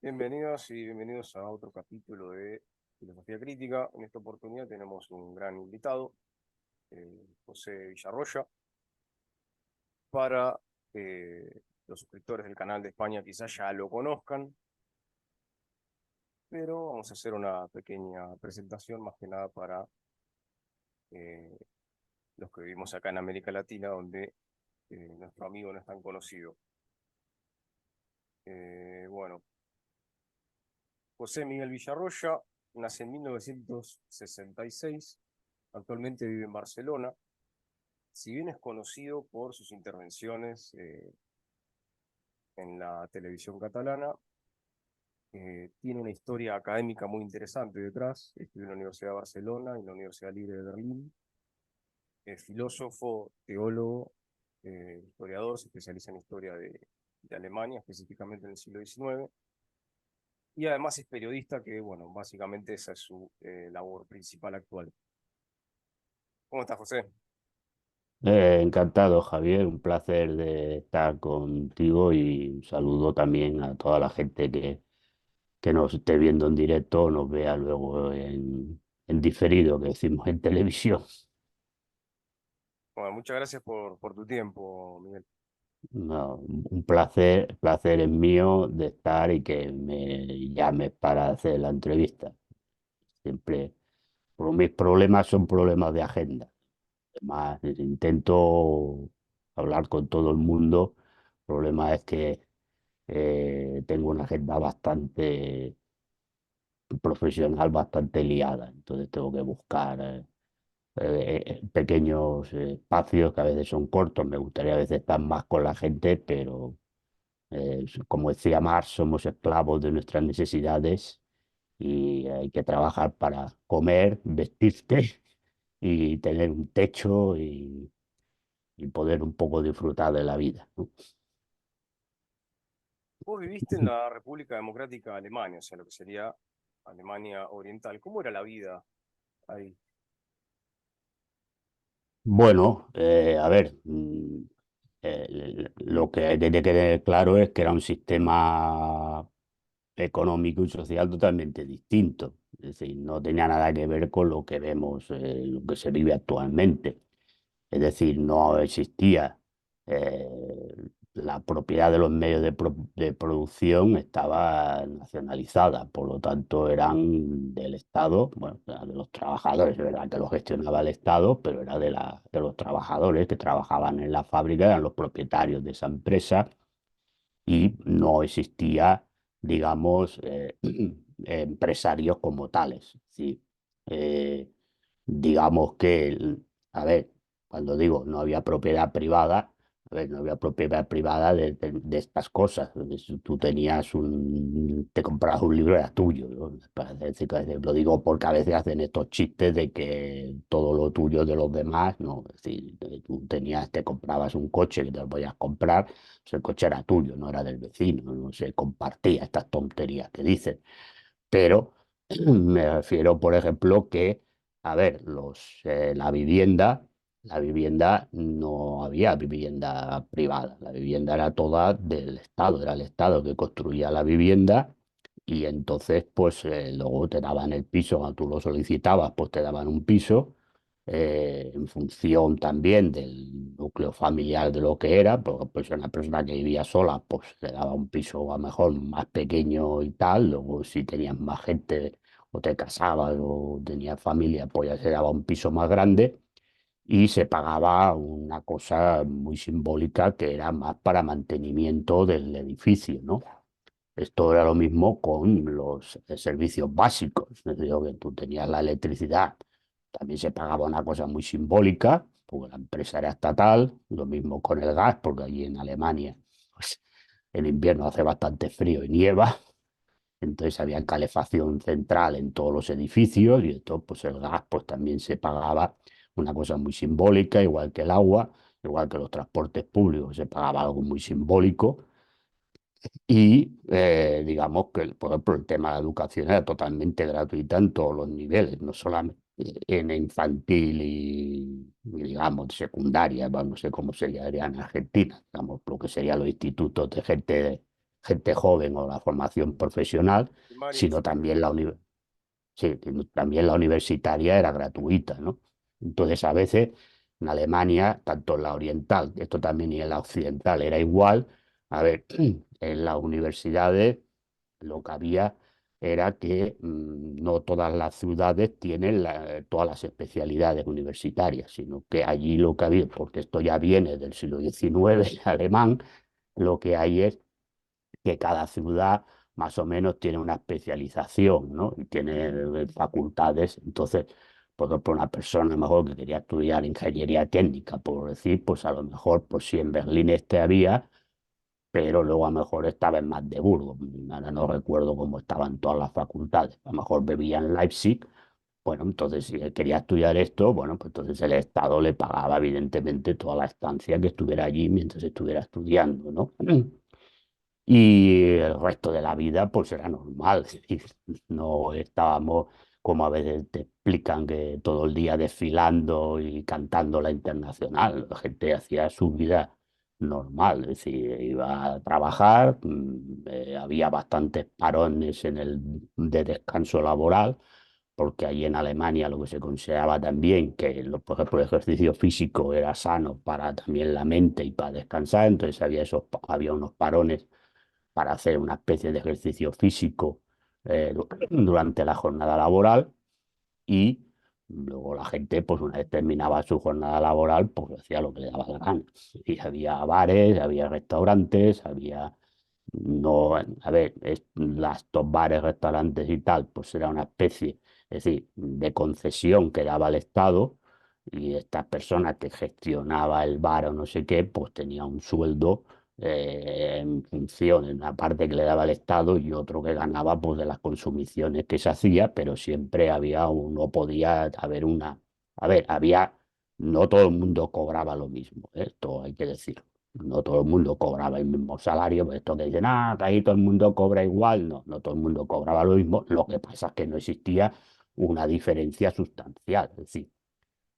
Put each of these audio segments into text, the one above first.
Bienvenidas y bienvenidos a otro capítulo de Filosofía Crítica. En esta oportunidad tenemos un gran invitado, José Villarroya. Para los suscriptores del canal de España quizás ya lo conozcan, pero vamos a hacer una pequeña presentación más que nada para eh, los que vivimos acá en América Latina, donde nuestro amigo no es tan conocido. Bueno, José Miguel Villarroya nace en 1966, actualmente vive en Barcelona. Si bien es conocido por sus intervenciones en la televisión catalana, tiene una historia académica muy interesante detrás. Estudió en la Universidad de Barcelona y en la Universidad Libre de Berlín. Es filósofo, teólogo, historiador, se especializa en historia de Alemania, específicamente en el siglo XIX. Y además es periodista, que, bueno, básicamente esa es su labor principal actual. ¿Cómo estás, José? Encantado, Javier. Un placer de estar contigo y un saludo también a toda la gente que nos esté viendo en directo o nos vea luego en diferido, que decimos en televisión. Bueno, muchas gracias por tu tiempo, Miguel. No, un placer es mío de estar y que me llames para hacer la entrevista. Siempre, mis problemas son problemas de agenda. Además, intento hablar con todo el mundo. El problema es que tengo una agenda bastante profesional, bastante liada, entonces tengo que buscar pequeños espacios que a veces son cortos. Me gustaría a veces estar más con la gente, pero como decía Marx, somos esclavos de nuestras necesidades y hay que trabajar para comer, vestirte y tener un techo y poder un poco disfrutar de la vida, ¿no? Vos viviste en la República Democrática de Alemania, o sea, lo que sería Alemania Oriental. ¿Cómo era la vida ahí? Bueno, a ver, lo que hay que tener claro es que era un sistema económico y social totalmente distinto. Es decir, no tenía nada que ver con lo que vemos, lo que se vive actualmente. Es decir, no existía la propiedad de los medios de producción estaba nacionalizada, por lo tanto eran del Estado, bueno, era de los trabajadores, es verdad que lo gestionaba el Estado, pero era de los trabajadores que trabajaban en la fábrica, eran los propietarios de esa empresa y no existía, digamos, empresarios como tales. Sí. Eh, digamos que, a ver, cuando digo no había propiedad privada, a ver, no había propiedad privada de estas cosas. Si tú tenías te comprabas un libro, era tuyo, ¿no? Lo digo porque a veces hacen estos chistes de que todo lo tuyo es de los demás, ¿no? Es decir, tú te comprabas un coche que te lo podías comprar, pues el coche era tuyo, no era del vecino, no se compartía estas tonterías que dicen. Pero me refiero, por ejemplo, que, a ver, la vivienda no había vivienda privada, la vivienda era toda del Estado, era el Estado que construía la vivienda y entonces, pues luego te daban el piso, cuando tú lo solicitabas, pues te daban un piso en función también del núcleo familiar de lo que era, porque pues una persona que vivía sola, pues le daba un piso a lo mejor más pequeño y tal, luego si tenías más gente o te casabas o tenías familia, pues ya se daba un piso más grande y se pagaba una cosa muy simbólica que era más para mantenimiento del edificio, ¿no? Esto era lo mismo con los servicios básicos, es decir, que tú tenías la electricidad, también se pagaba una cosa muy simbólica, porque la empresa era estatal, lo mismo con el gas, porque allí en Alemania pues, en invierno hace bastante frío y nieva, entonces había calefacción central en todos los edificios y entonces pues el gas pues también se pagaba una cosa muy simbólica, igual que el agua, igual que los transportes públicos, se pagaba algo muy simbólico. Y digamos que, por ejemplo, el tema de la educación era totalmente gratuita en todos los niveles, no solamente en infantil digamos, secundaria, bueno, no sé cómo se llamaría en Argentina, digamos, lo que serían los institutos de gente, gente joven o la formación profesional, primaria y sino también secundaria. sí, también la universitaria era gratuita, ¿no? Entonces, a veces en Alemania, tanto en la oriental, esto también y en la occidental era igual, a ver, en las universidades lo que había era que no todas las ciudades tienen todas las especialidades universitarias, sino que allí lo que había, porque esto ya viene del siglo XIX alemán, lo que hay es que cada ciudad más o menos tiene una especialización, ¿no? Y tiene facultades. Entonces, por ejemplo, una persona a lo mejor que quería estudiar ingeniería técnica, por decir, pues a lo mejor, pues sí, en Berlín este había, pero luego a lo mejor estaba en Magdeburgo. Ahora no recuerdo cómo estaban todas las facultades. A lo mejor vivía en Leipzig. Bueno, entonces si él quería estudiar esto, bueno, pues entonces el Estado le pagaba evidentemente toda la estancia que estuviera allí mientras estuviera estudiando, ¿no? Y el resto de la vida, pues era normal. Es decir, no estábamos como a veces te explican que todo el día desfilando y cantando la internacional. La gente hacía su vida normal, es decir, iba a trabajar, había bastantes parones de descanso laboral, porque allí en Alemania lo que se consideraba también que, por ejemplo, el ejercicio físico era sano para también la mente y para descansar, entonces había unos parones para hacer una especie de ejercicio físico durante la jornada laboral y luego la gente, pues una vez terminaba su jornada laboral, pues hacía lo que le daba la gana. Y había bares, había restaurantes, había... No, a ver, estos bares, restaurantes y tal, pues era una especie, es decir, de concesión que daba el Estado y esta persona que gestionaba el bar o no sé qué, pues tenía un sueldo en función, en una parte que le daba el Estado y otro que ganaba pues de las consumiciones que se hacía, pero siempre había uno, podía haber una, a ver, había, no todo el mundo cobraba lo mismo, esto hay que decirlo. No todo el mundo cobraba el mismo salario, pues esto que dicen, ah, que ahí todo el mundo cobra igual, no, no todo el mundo cobraba lo mismo, lo que pasa es que no existía una diferencia sustancial, es decir,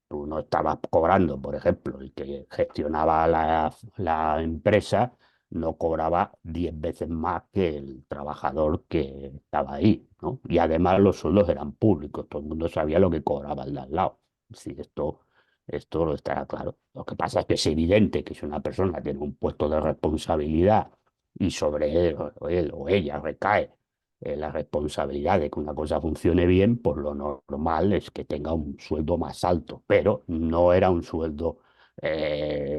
tú no estabas cobrando, por ejemplo, el que gestionaba la empresa no cobraba 10 veces más que el trabajador que estaba ahí, ¿no? Y además los sueldos eran públicos, todo el mundo sabía lo que cobraba el de al lado. Sí, esto lo estará claro. Lo que pasa es que es evidente que si una persona tiene un puesto de responsabilidad y sobre él o ella recae la responsabilidad de que una cosa funcione bien, pues lo normal es que tenga un sueldo más alto, pero no era un sueldo,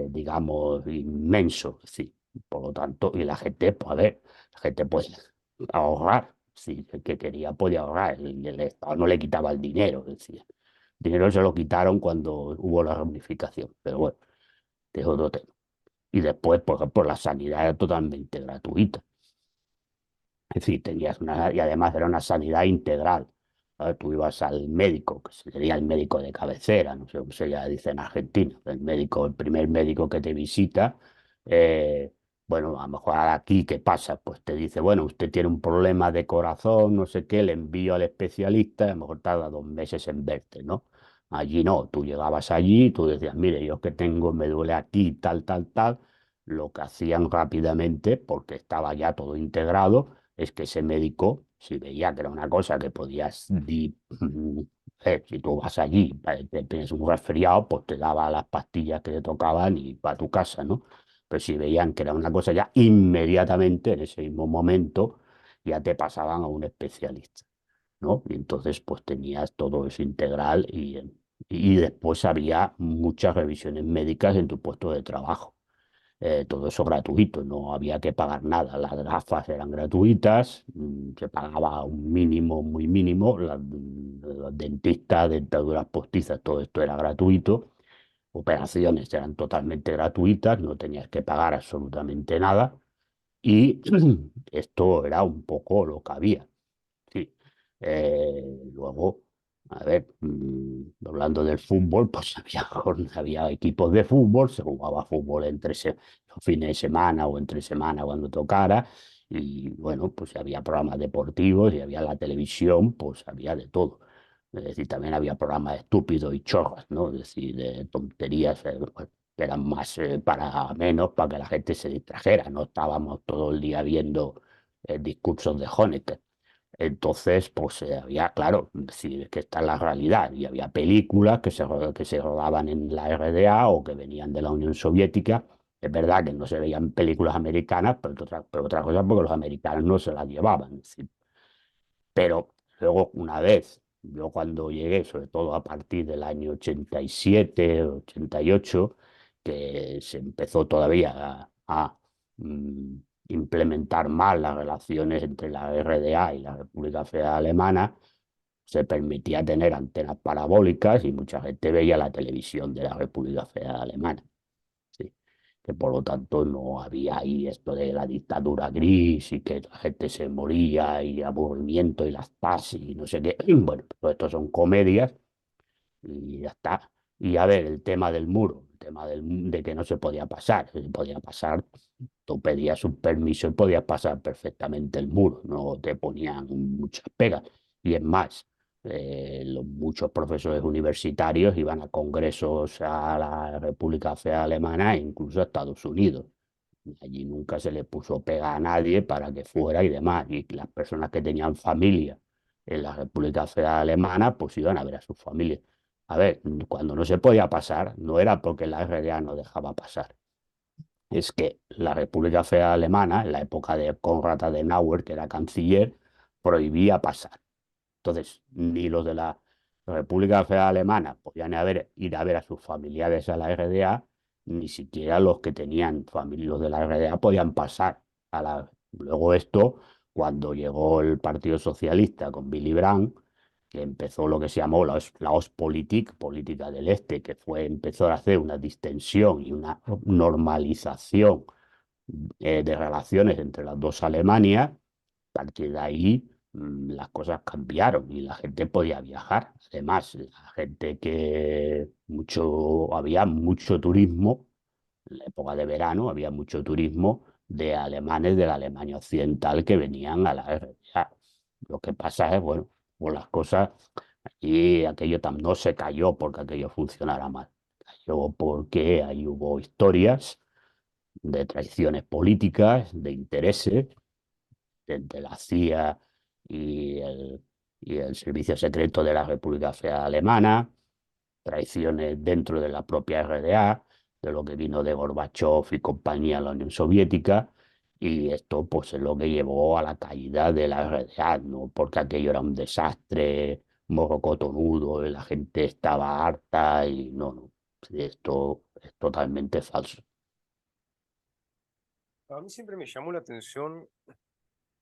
digamos, inmenso, sí. Por lo tanto, y la gente, pues a ver, la gente puede ahorrar, sí, el que quería podía ahorrar, el Estado no le quitaba el dinero, decía. El dinero se lo quitaron cuando hubo la reunificación, pero bueno, es otro tema. Y después, por ejemplo, la sanidad era totalmente gratuita. Es decir, tenías una, y además era una sanidad integral. ¿Sabes? Tú ibas al médico, que sería el médico de cabecera, no sé cómo se ya dice en Argentina, el médico, el primer médico que te visita, eh, bueno, a lo mejor aquí, ¿qué pasa? Pues te dice, bueno, usted tiene un problema de corazón, no sé qué, le envío al especialista, y a lo mejor tarda 2 meses en verte, ¿no? Allí no, tú llegabas allí, tú decías, mire, yo que tengo, me duele aquí, tal, tal, tal, lo que hacían rápidamente, porque estaba ya todo integrado, es que ese médico, si veía que era una cosa que podías, si tú vas allí, te tienes un resfriado, pues te daba las pastillas que te tocaban y para tu casa, ¿no? Pero si veían que era una cosa ya inmediatamente, en ese mismo momento, ya te pasaban a un especialista, ¿no? Y entonces pues tenías todo eso integral y después había muchas revisiones médicas en tu puesto de trabajo, todo eso gratuito, no había que pagar nada. Las gafas eran gratuitas, se pagaba un mínimo muy mínimo, los dentistas, dentaduras postizas, todo esto era gratuito, operaciones eran totalmente gratuitas, no tenías que pagar absolutamente nada y esto era un poco lo que había. Sí. Luego, a ver, hablando del fútbol, pues había equipos de fútbol, se jugaba fútbol los fines de semana o entre semana cuando tocara, y bueno, pues había programas deportivos y había la televisión, pues había de todo. Es decir, también había programas estúpidos y chorras, ¿no? Es decir, de tonterías. Bueno, que eran más para menos, para que la gente se distrajera. No estábamos todo el día viendo discursos de Honecker. Entonces, pues había, claro, sí, es que está en la realidad, y había películas que se rodaban en la RDA o que venían de la Unión Soviética. Es verdad que no se veían películas americanas, pero otra cosa porque los americanos no se las llevaban. Es decir, pero luego, una vez, yo cuando llegué, sobre todo a partir del año 87, 88, que se empezó todavía mm, implementar mal las relaciones entre la RDA y la República Federal Alemana, se permitía tener antenas parabólicas y mucha gente veía la televisión de la República Federal Alemana. Sí, que por lo tanto no había ahí esto de la dictadura gris y que la gente se moría y aburrimiento y las paz y no sé qué. Bueno, todo esto son comedias y ya está. Y a ver, el tema del muro, el tema de que no se podía pasar, se podía pasar, tú pedías un permiso y podías pasar perfectamente el muro, no te ponían muchas pegas. Y es más, muchos profesores universitarios iban a congresos a la República Federal Alemana e incluso a Estados Unidos. Allí nunca se le puso pega a nadie para que fuera y demás. Y las personas que tenían familia en la República Federal Alemana, pues iban a ver a sus familias. A ver, cuando no se podía pasar, no era porque la RDA no dejaba pasar. Es que la República Federal Alemana, en la época de Konrad Adenauer, que era canciller, prohibía pasar. Entonces, ni los de la República Federal Alemana podían ir a ver a sus familiares a la RDA, ni siquiera los que tenían familias de la RDA podían pasar a la... Luego esto, cuando llegó el Partido Socialista con Willy Brandt, que empezó lo que se llamó la Ostpolitik, política del Este, que fue, empezó a hacer una distensión y una normalización de relaciones entre las dos Alemanias. A partir de ahí las cosas cambiaron y la gente podía viajar. Además, la gente había mucho turismo, en la época de verano había mucho turismo de alemanes de la Alemania Occidental que venían a la RDA. Lo que pasa es, bueno, por las cosas, y aquello no se cayó porque aquello funcionara mal. Cayó porque ahí hubo historias de traiciones políticas, de intereses entre la CIA y y el Servicio Secreto de la República Federal Alemana, traiciones dentro de la propia RDA, de lo que vino de Gorbachev y compañía en la Unión Soviética, y esto pues es lo que llevó a la caída de la RDA, no porque aquello era un desastre, morrocotonudo, y la gente estaba harta y no, no, esto es totalmente falso. A mí siempre me llamó la atención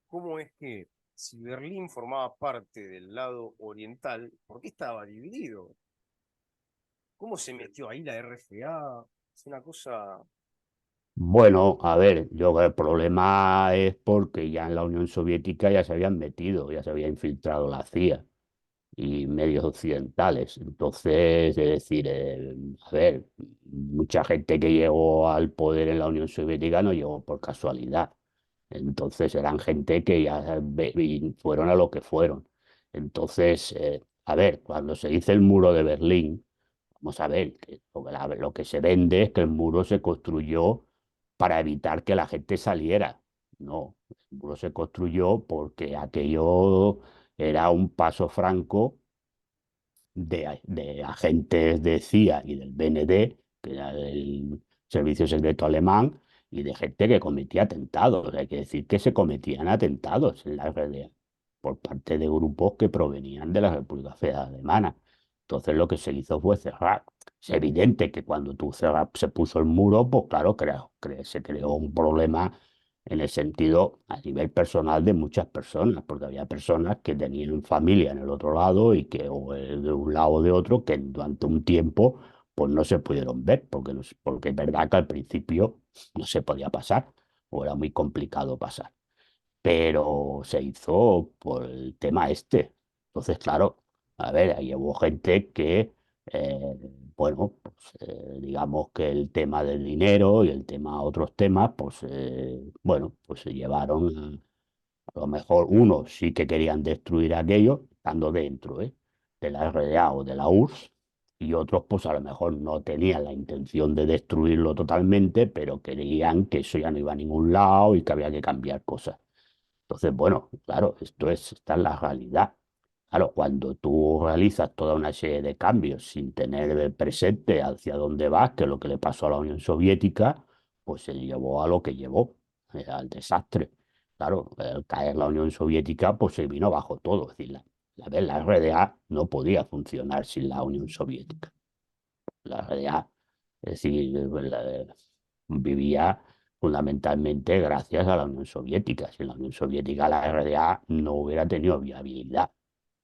cómo es que si Berlín formaba parte del lado oriental, ¿por qué estaba dividido? ¿Cómo se metió ahí la RFA? Es una cosa... Bueno, a ver, yo creo que el problema es porque ya en la Unión Soviética ya se habían metido, ya se había infiltrado la CIA y medios occidentales. Entonces, es decir, a ver, mucha gente que llegó al poder en la Unión Soviética no llegó por casualidad. Entonces eran gente que ya y fueron a lo que fueron. Entonces, a ver, cuando se dice el muro de Berlín, vamos a ver, que lo que se vende es que el muro se construyó para evitar que la gente saliera. No, el muro se construyó porque aquello era un paso franco de agentes de CIA y del BND, que era el Servicio Secreto Alemán, y de gente que cometía atentados. Hay que decir que se cometían atentados en la RDA por parte de grupos que provenían de la República Federal Alemana. Entonces lo que se hizo fue cerrar. Es evidente que cuando se puso el muro, pues claro, se creó un problema en el sentido a nivel personal de muchas personas, porque había personas que tenían familia en el otro lado y que, o de un lado o de otro, que durante un tiempo pues no se pudieron ver, porque es verdad que al principio no se podía pasar, o era muy complicado pasar, pero se hizo por el tema este. Entonces, claro, a ver, ahí hubo gente que, bueno, pues digamos que el tema del dinero y el tema, otros temas, pues bueno, pues se llevaron, a lo mejor unos sí que querían destruir aquello, estando dentro, de la RDA o de la URSS, y otros pues a lo mejor no tenían la intención de destruirlo totalmente, pero creían que eso ya no iba a ningún lado y que había que cambiar cosas. Entonces, bueno, claro, esta es la realidad. Claro, cuando tú realizas toda una serie de cambios sin tener presente hacia dónde vas, que es lo que le pasó a la Unión Soviética, pues se llevó a lo que llevó, al desastre. Claro, al caer la Unión Soviética, pues se vino abajo todo. Es decir, la RDA no podía funcionar sin la Unión Soviética. La RDA, es decir, vivía fundamentalmente gracias a la Unión Soviética. Sin la Unión Soviética, la RDA no hubiera tenido viabilidad,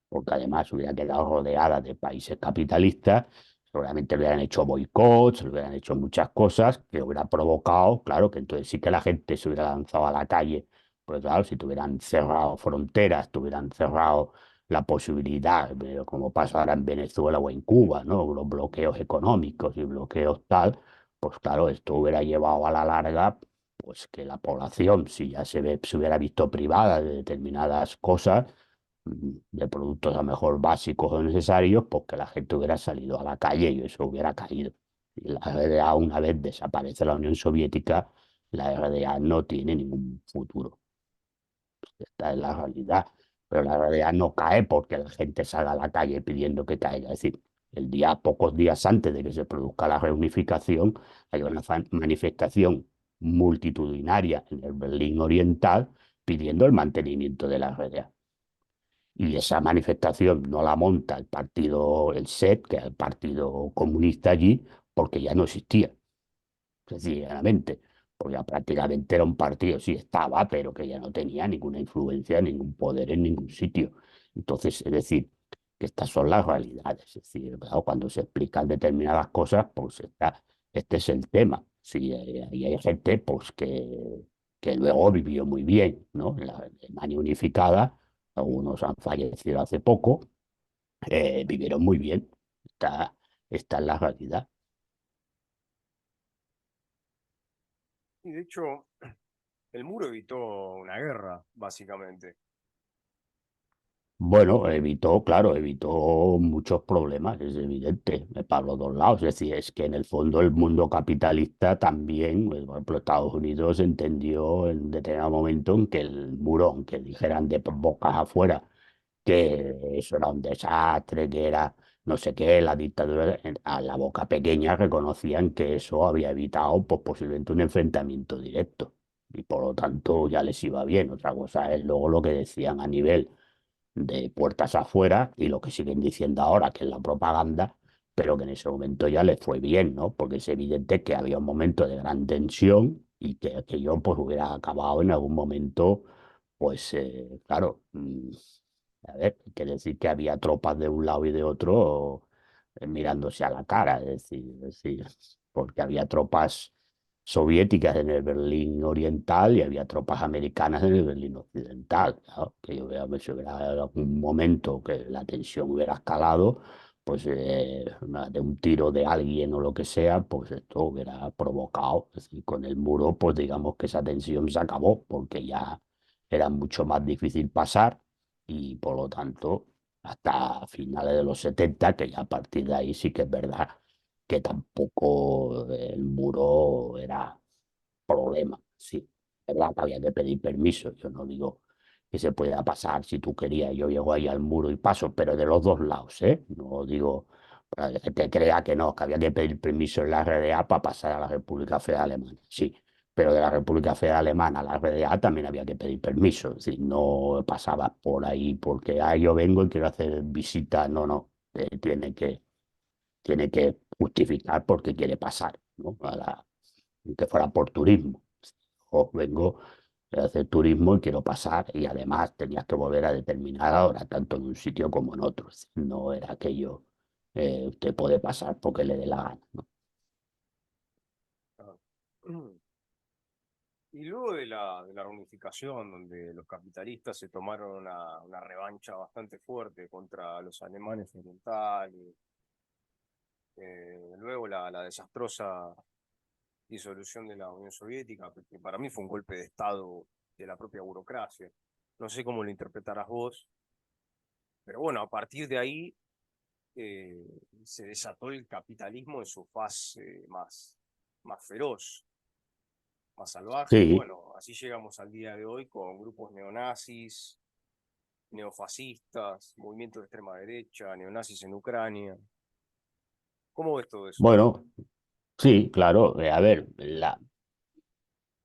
porque además hubiera quedado rodeada de países capitalistas, seguramente le hubieran hecho boicots, le hubieran hecho muchas cosas que hubiera provocado, claro, que entonces sí que la gente se hubiera lanzado a la calle, pues claro, si tuvieran cerrado fronteras, tuvieran cerrado la posibilidad, como pasa ahora en Venezuela o en Cuba, ¿no? Los bloqueos económicos y bloqueos tal, pues claro, esto hubiera llevado a la larga, pues que la población, si ya se hubiera visto privada de determinadas cosas, de productos a lo mejor básicos o necesarios, pues que la gente hubiera salido a la calle y eso hubiera caído. Y la RDA, una vez desaparece la Unión Soviética, la RDA no tiene ningún futuro. Esta es la realidad. Pero la realidad no cae porque la gente salga a la calle pidiendo que caiga. Es decir, pocos días antes de que se produzca la reunificación, hay una manifestación multitudinaria en el Berlín Oriental pidiendo el mantenimiento de la RDA. Y esa manifestación no la monta el partido, el SED, que es el Partido Comunista allí, porque ya no existía, sencillamente, porque ya prácticamente era un partido, sí estaba, pero que ya no tenía ninguna influencia, ningún poder en ningún sitio. Entonces, es decir, que estas son las realidades. Es decir, claro, cuando se explican determinadas cosas, pues este es el tema. Sí, y hay gente pues, que luego vivió muy bien, ¿no? La Alemania unificada, algunos han fallecido hace poco, vivieron muy bien. Esta, esta es la realidad. Y de hecho, el muro evitó una guerra, básicamente. Bueno, claro, evitó muchos problemas, es evidente, para los dos lados. Es decir, es que en el fondo el mundo capitalista también, pues, por ejemplo, Estados Unidos entendió en determinado momento en que el muro, aunque dijeran de bocas afuera que eso era un desastre, que era no sé qué, la dictadura, a la boca pequeña reconocían que eso había evitado pues, posiblemente un enfrentamiento directo y por lo tanto ya les iba bien. Otra cosa es luego lo que decían a nivel de puertas afuera y lo que siguen diciendo ahora, que es la propaganda, pero que en ese momento ya les fue bien, ¿no? Porque es evidente que había un momento de gran tensión y que aquello pues hubiera acabado en algún momento, pues claro, a ver, hay que decir que había tropas de un lado y de otro mirándose a la cara, es decir, porque había tropas soviéticas en el Berlín Oriental y había tropas americanas en el Berlín Occidental. Claro, que yo veo que si hubiera algún momento que la tensión hubiera escalado, pues de un tiro de alguien o lo que sea, pues esto hubiera provocado, es decir, con el muro, pues digamos que esa tensión se acabó, porque ya era mucho más difícil pasar y por lo tanto hasta finales de los 70 que ya a partir de ahí sí que es verdad que tampoco el muro era problema. Sí, es verdad que había que pedir permiso. Yo no digo que se pueda pasar si tú querías. Yo llego ahí al muro y paso, pero de los dos lados, ¿eh? No digo para que te crea que no, que había que pedir permiso en la RDA para pasar a la República Federal Alemana. Sí, pero de la República Federal Alemana a la RDA también había que pedir permiso. Es decir, no pasaba por ahí porque yo vengo y quiero hacer visita. No, no. Tiene que justificar por qué quiere pasar, ¿no? Que fuera por turismo. O vengo a hacer turismo y quiero pasar y además tenías que volver a determinada hora, tanto en un sitio como en otro. No era aquello, usted puede pasar porque le dé la gana, ¿no? Ah. Y luego de la reunificación, donde los capitalistas se tomaron una revancha bastante fuerte contra los alemanes orientales, luego la desastrosa disolución de la Unión Soviética, que para mí fue un golpe de Estado de la propia burocracia. No sé cómo lo interpretarás vos, pero bueno, a partir de ahí eh, se desató el capitalismo en su fase más feroz, más salvaje, y Sí, bueno, así llegamos al día de hoy con grupos neonazis, neofascistas, movimientos de extrema derecha, neonazis en Ucrania. ¿Cómo ves todo eso? bueno, sí, claro.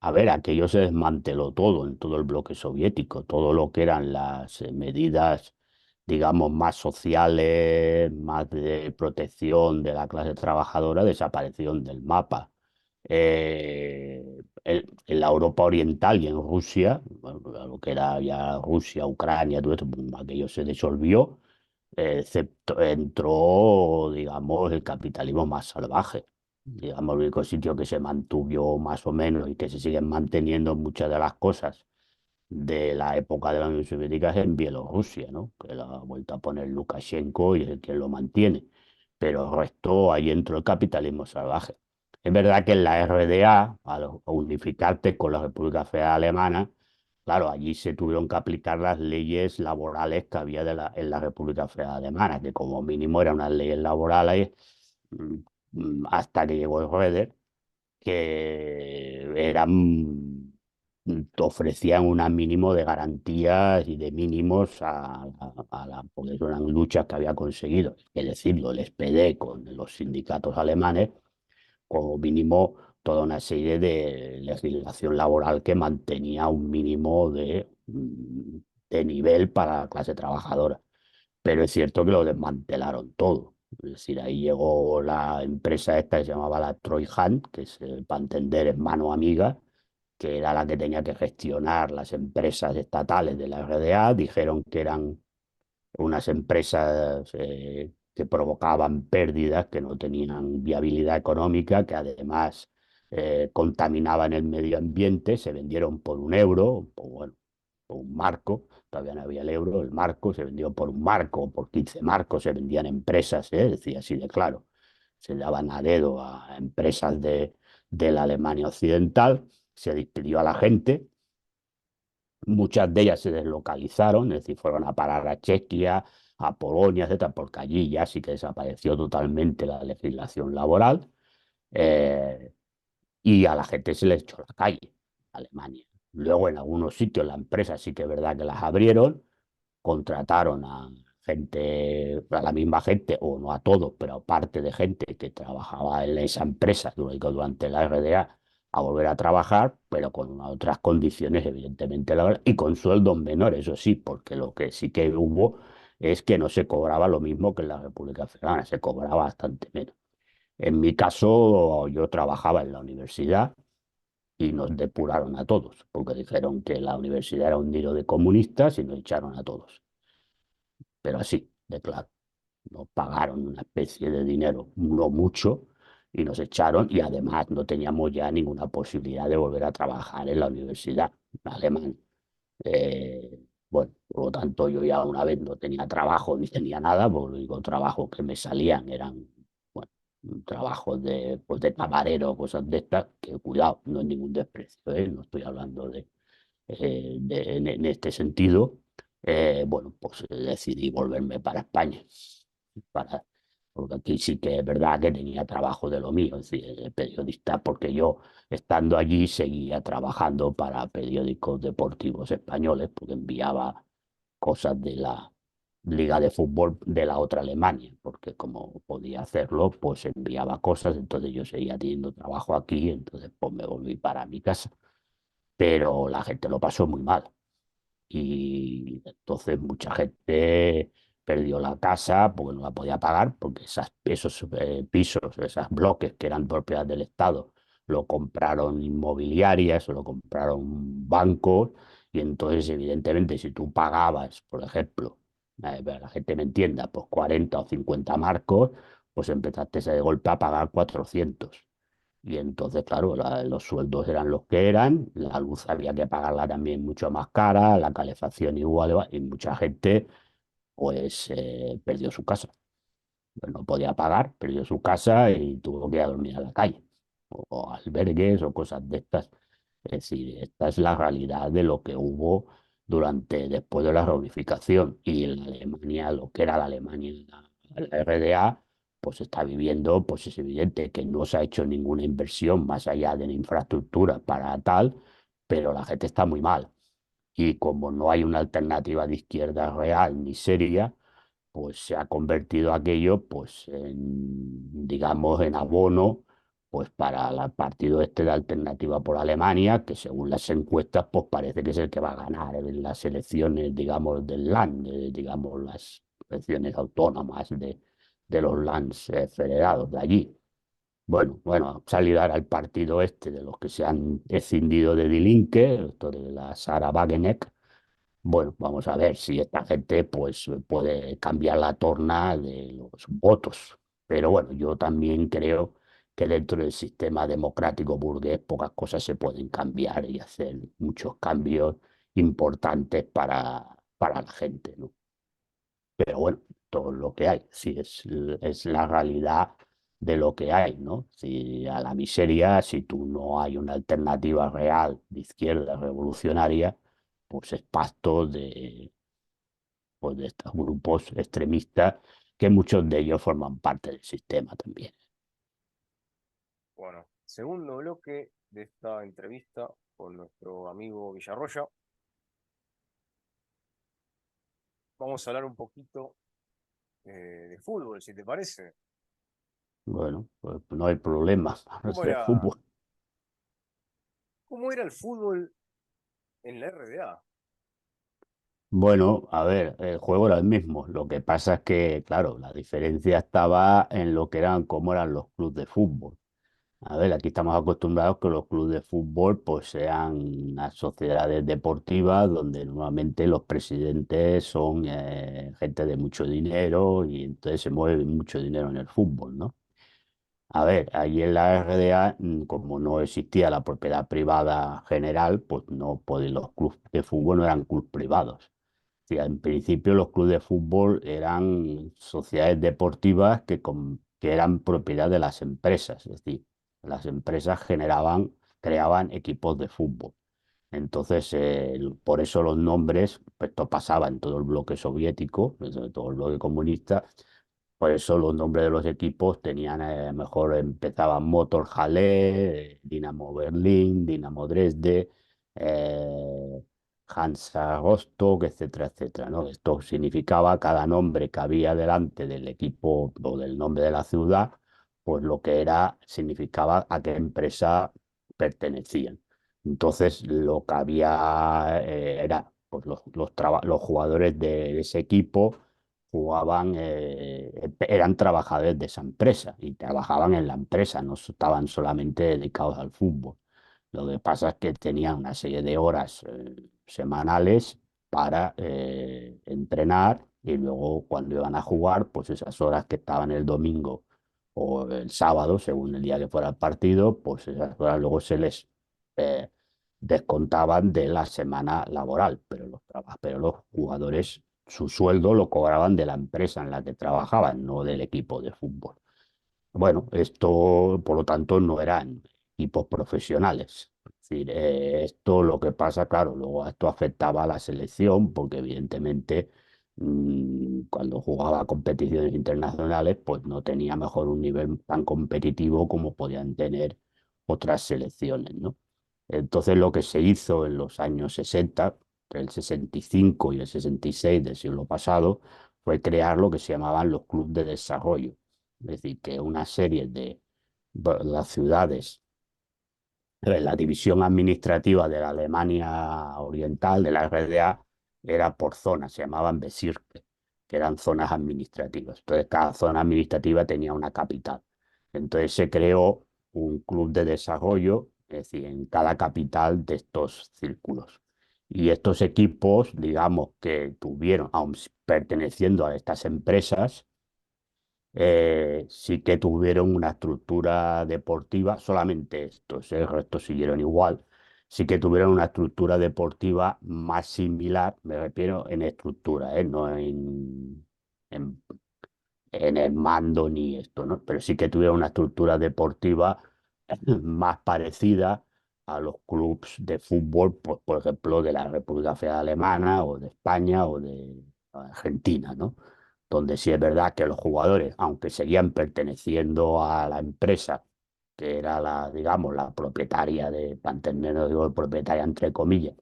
A ver, aquello se desmanteló todo en todo el bloque soviético, todo lo que eran las medidas, digamos, más sociales, más de protección de la clase trabajadora, desaparecieron del mapa. En la Europa Oriental y en Rusia, bueno, lo que era ya Rusia, Ucrania, todo esto, pues, aquello se disolvió, excepto entró, digamos, el capitalismo más salvaje. Digamos, el único sitio que se mantuvo más o menos y que se siguen manteniendo muchas de las cosas de la época de la Unión Soviética es en Bielorrusia, ¿no? Que lo ha vuelto a poner Lukashenko y es el que lo mantiene. Pero el resto, ahí entró el capitalismo salvaje. Es verdad que en la RDA, al unificarte con la República Federal Alemana, claro, allí se tuvieron que aplicar las leyes laborales que había en la República Federal Alemana, que como mínimo eran unas leyes laborales mm, hasta que llegó Schroeder, que ofrecían un mínimo de garantías y de mínimos porque eran luchas que había conseguido, es decirlo, el SPD con los sindicatos alemanes, como mínimo toda una serie de legislación laboral que mantenía un mínimo de nivel para la clase trabajadora. Pero es cierto que lo desmantelaron todo. Es decir, ahí llegó la empresa esta que se llamaba la Troy-Han, que es, para entender, es mano amiga, que era la que tenía que gestionar las empresas estatales de la RDA. Dijeron que eran unas empresas que provocaban pérdidas, que no tenían viabilidad económica, que además contaminaban el medio ambiente, se vendieron por 1 euro, o bueno, por un marco, todavía no había el euro, el marco se vendió por 1 marco, por 15 marcos se vendían empresas, decía así de claro, se daban a dedo a empresas de la Alemania Occidental, se despidió a la gente. Muchas de ellas se deslocalizaron, es decir, fueron a parar a Chequia, a Polonia, etcétera, porque allí ya sí que desapareció totalmente la legislación laboral, eh, y a la gente se le echó a la calle, Alemania. Luego en algunos sitios la empresa sí que es verdad que las abrieron, contrataron a gente, a la misma gente, o no a todos, pero a parte de gente que trabajaba en esa empresa durante la RDA a volver a trabajar, pero con unas otras condiciones, evidentemente, y con sueldos menores, eso sí, porque lo que sí que hubo es que no se cobraba lo mismo que en la República Federal, se cobraba bastante menos. En mi caso, yo trabajaba en la universidad y nos depuraron a todos, porque dijeron que la universidad era un nido de comunistas y nos echaron a todos. Pero así, de claro, nos pagaron una especie de dinero, no mucho, y nos echaron y además no teníamos ya ninguna posibilidad de volver a trabajar en la universidad alemana. Bueno, por lo tanto yo ya una vez no tenía trabajo ni tenía nada, porque los únicos trabajos que me salían eran, bueno, trabajos de, pues de camarero, cosas de estas, que cuidado, no es ningún desprecio, no estoy hablando en este sentido. Bueno, pues decidí volverme para España, para, porque aquí sí que es verdad que tenía trabajo de lo mío, es decir, de periodista, porque yo estando allí seguía trabajando para periódicos deportivos españoles, porque enviaba cosas de la Liga de Fútbol de la otra Alemania, porque como podía hacerlo, pues enviaba cosas, entonces yo seguía teniendo trabajo aquí, entonces pues me volví para mi casa, pero la gente lo pasó muy mal y entonces mucha gente perdió la casa porque no la podía pagar, porque esos pisos, esos bloques que eran propiedad del Estado, lo compraron inmobiliarias, lo compraron bancos, y entonces evidentemente si tú pagabas, por ejemplo, para la gente me entienda, pues 40 o 50 marcos, pues empezaste de golpe a pagar 400. Y entonces, claro, los sueldos eran los que eran, la luz había que pagarla también mucho más cara, la calefacción igual, igual, y mucha gente pues perdió su casa. Pues no podía pagar, perdió su casa y tuvo que ir a dormir a la calle, o albergues o cosas de estas. Es decir, esta es la realidad de lo que hubo después de la reunificación y en Alemania, lo que era la Alemania La RDA pues está viviendo, pues es evidente que no se ha hecho ninguna inversión más allá de la infraestructura para tal, pero la gente está muy mal. Y como no hay una alternativa de izquierda real ni seria, pues se ha convertido aquello, pues, en, digamos, en abono, pues para el partido este de Alternativa por Alemania, que según las encuestas, pues parece que es el que va a ganar en las elecciones, digamos, del Land, digamos, las elecciones autónomas de los lands federados de allí. Bueno, salido ahora el partido este de los que se han escindido de Die Linke, esto de la Sarah Wagenknecht. Bueno, vamos a ver si esta gente pues puede cambiar la torna de los votos. Pero bueno, yo también creo que dentro del sistema democrático burgués pocas cosas se pueden cambiar y hacer muchos cambios importantes para la gente, ¿no? Pero bueno, todo lo que hay, sí, es la realidad de lo que hay, ¿no? Si a la miseria, si tú no hay una alternativa real de izquierda revolucionaria, pues es pasto pues, de estos grupos extremistas que muchos de ellos forman parte del sistema también. Bueno, segundo bloque de esta entrevista con nuestro amigo Villarroya. Vamos a hablar un poquito de fútbol, si te parece. Bueno, pues no hay problema para ¿Cómo hacer era, fútbol. cómo era el fútbol en la RDA? Bueno, a ver, el juego era el mismo. Lo que pasa es que, claro, la diferencia estaba en lo que eran, cómo eran los clubes de fútbol. A ver, aquí estamos acostumbrados que los clubes de fútbol pues sean unas sociedades deportivas donde normalmente los presidentes son gente de mucho dinero y entonces se mueve mucho dinero en el fútbol, ¿no? A ver, ahí en la RDA, como no existía la propiedad privada general, pues no pueden, los clubes de fútbol no eran clubes privados. Sí, en principio los clubes de fútbol eran sociedades deportivas que eran propiedad de las empresas, es decir, las empresas creaban equipos de fútbol. Entonces, por eso los nombres, pues esto pasaba en todo el bloque soviético, en todo el bloque comunista, por eso los nombres de los equipos tenían, mejor empezaban Motor Halle, Dinamo Berlín, Dinamo Dresde, eh, Hansa Rostock, etcétera, etcétera, ¿no? Esto significaba cada nombre que había delante del equipo o del nombre de la ciudad, pues lo que era, significaba a qué empresa pertenecían. Entonces, lo que había era, pues los jugadores de ese equipo jugaban, eran trabajadores de esa empresa y trabajaban en la empresa, no estaban solamente dedicados al fútbol. Lo que pasa es que tenían una serie de horas semanales para entrenar y luego cuando iban a jugar, pues esas horas que estaban el domingo o el sábado, según el día que fuera el partido, pues esas horas luego se les eh, descontaban de la semana laboral, pero los jugadores su sueldo lo cobraban de la empresa en la que trabajaban, no del equipo de fútbol. Bueno, esto, por lo tanto, no eran equipos profesionales. Es decir, esto lo que pasa, claro, luego esto afectaba a la selección, porque evidentemente cuando jugaba competiciones internacionales, pues no tenía mejor un nivel tan competitivo como podían tener otras selecciones, ¿no? Entonces lo que se hizo en los años 60, entre el 65 y el 66 del siglo pasado, fue crear lo que se llamaban los clubes de desarrollo. Es decir, que una serie de las ciudades, la división administrativa de la Alemania Oriental, de la RDA, era por zonas, se llamaban Bezirke, que eran zonas administrativas. Entonces, cada zona administrativa tenía una capital. Entonces, se creó un club de desarrollo, es decir, en cada capital de estos círculos. Y estos equipos, digamos que tuvieron, aun perteneciendo a estas empresas, sí que tuvieron una estructura deportiva, solamente estos, el resto siguieron igual, sí que tuvieron una estructura deportiva más similar, me refiero en estructura, no en, en el mando ni esto, ¿no? Pero sí que tuvieron una estructura deportiva más parecida a los clubes de fútbol, pues, por ejemplo, de la República Federal Alemana o de España o de Argentina, ¿no? donde sí es verdad que los jugadores, aunque seguían perteneciendo a la empresa, que era la, digamos, la propietaria de, para entendernos, digo, propietaria entre comillas,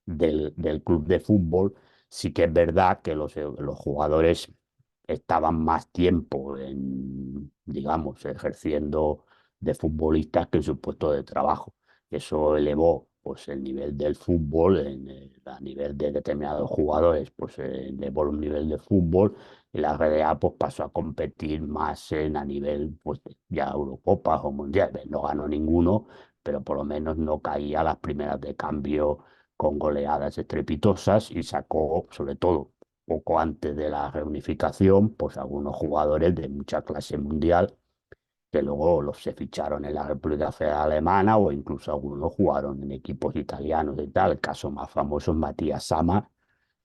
del club de fútbol, sí que es verdad que los jugadores estaban más tiempo en, digamos, ejerciendo de futbolistas que en su puesto de trabajo. Eso elevó pues el nivel del fútbol a nivel de determinados jugadores, pues elevó un nivel de fútbol y la RDA pues pasó a competir más a nivel pues ya Eurocopas o Mundiales. No ganó ninguno, pero por lo menos no caía a las primeras de cambio con goleadas estrepitosas y sacó sobre todo poco antes de la reunificación, pues algunos jugadores de mucha clase mundial que luego los se ficharon en la República Federal Alemana o incluso algunos jugaron en equipos italianos y tal. El caso más famoso es Matías Sama,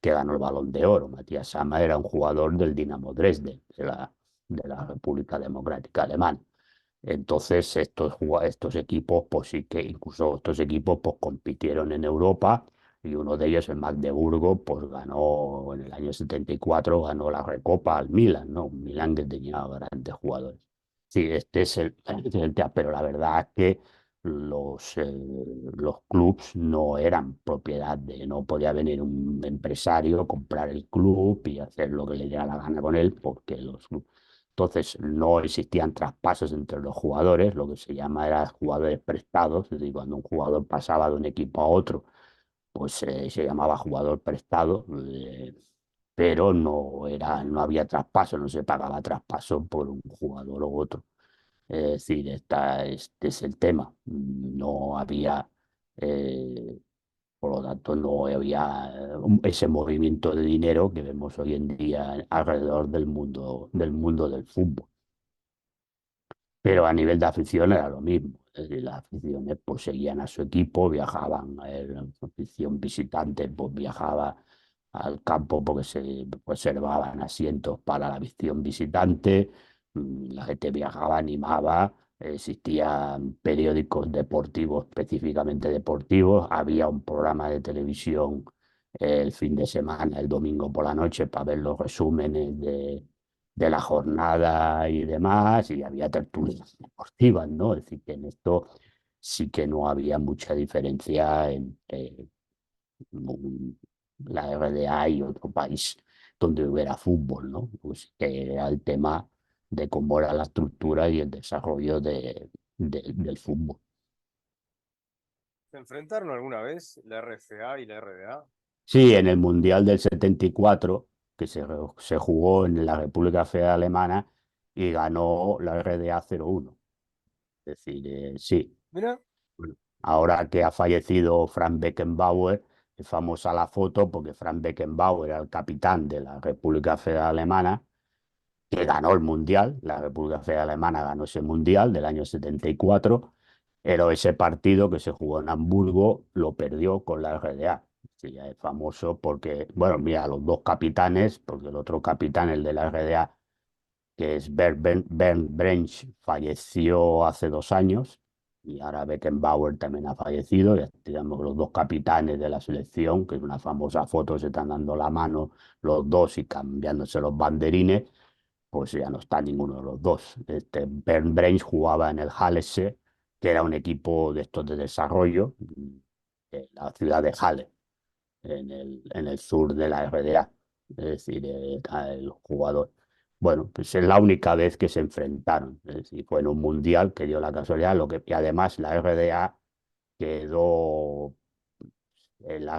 que ganó el Balón de Oro. Matías Sama era un jugador del Dinamo Dresden, de la República Democrática Alemana. Entonces, estos equipos, pues sí que incluso estos equipos pues, compitieron en Europa y uno de ellos, el Magdeburgo, pues ganó en el año 74, ganó la Recopa al Milan, ¿no? Un Milan que tenía grandes jugadores. Sí, este es el tema, pero la verdad es que los clubs no eran propiedad de, no podía venir un empresario, comprar el club y hacer lo que le diera la gana con él, porque los clubes entonces no existían traspasos entre los jugadores, lo que se llama eran jugadores prestados, es decir, cuando un jugador pasaba de un equipo a otro, pues se llamaba jugador prestado, pero no había traspaso, no se pagaba traspaso por un jugador u otro. Es decir, este es el tema. No había, eh, por lo tanto, no había ese movimiento de dinero que vemos hoy en día alrededor del mundo del fútbol. Pero a nivel de afición era lo mismo. Es decir, las aficiones pues seguían a su equipo, viajaban, la afición visitante pues viajaba al campo porque se reservaban asientos para la afición visitante, la gente viajaba, animaba, existían periódicos deportivos, específicamente deportivos, había un programa de televisión el fin de semana, el domingo por la noche, para ver los resúmenes de la jornada y demás, y había tertulias deportivas, ¿no? Es decir, que en esto sí que no había mucha diferencia entre la RDA y otro país donde hubiera fútbol, ¿no? Pues que era el tema de cómo era la estructura y el desarrollo del fútbol. ¿Se enfrentaron alguna vez la RFA y la RDA? Sí, en el Mundial del 74, que se jugó en la República Federal Alemana y ganó la RDA 0-1. Es decir, sí. Mira, Bueno, ahora que ha fallecido Franz Beckenbauer, es famosa la foto porque Franz Beckenbauer era el capitán de la República Federal Alemana, que ganó el Mundial. La República Federal Alemana ganó ese Mundial del año 74, pero ese partido que se jugó en Hamburgo lo perdió con la RDA. Sí, es famoso porque, bueno, mira, los dos capitanes, porque el otro capitán, el de la RDA, que es Bernd Brench, falleció hace 2 años y ahora Beckenbauer también ha fallecido. Ya digamos los dos capitanes de la selección, que es una famosa foto, se están dando la mano los dos y cambiándose los banderines, pues ya no está ninguno de los dos. Bernd Brench jugaba en el Halesse, que era un equipo de estos de desarrollo, de la ciudad de Halle en el sur de la RDA, es decir, el jugador. Bueno, pues es la única vez que se enfrentaron, es decir, fue en un mundial que dio la casualidad, y además la RDA quedó en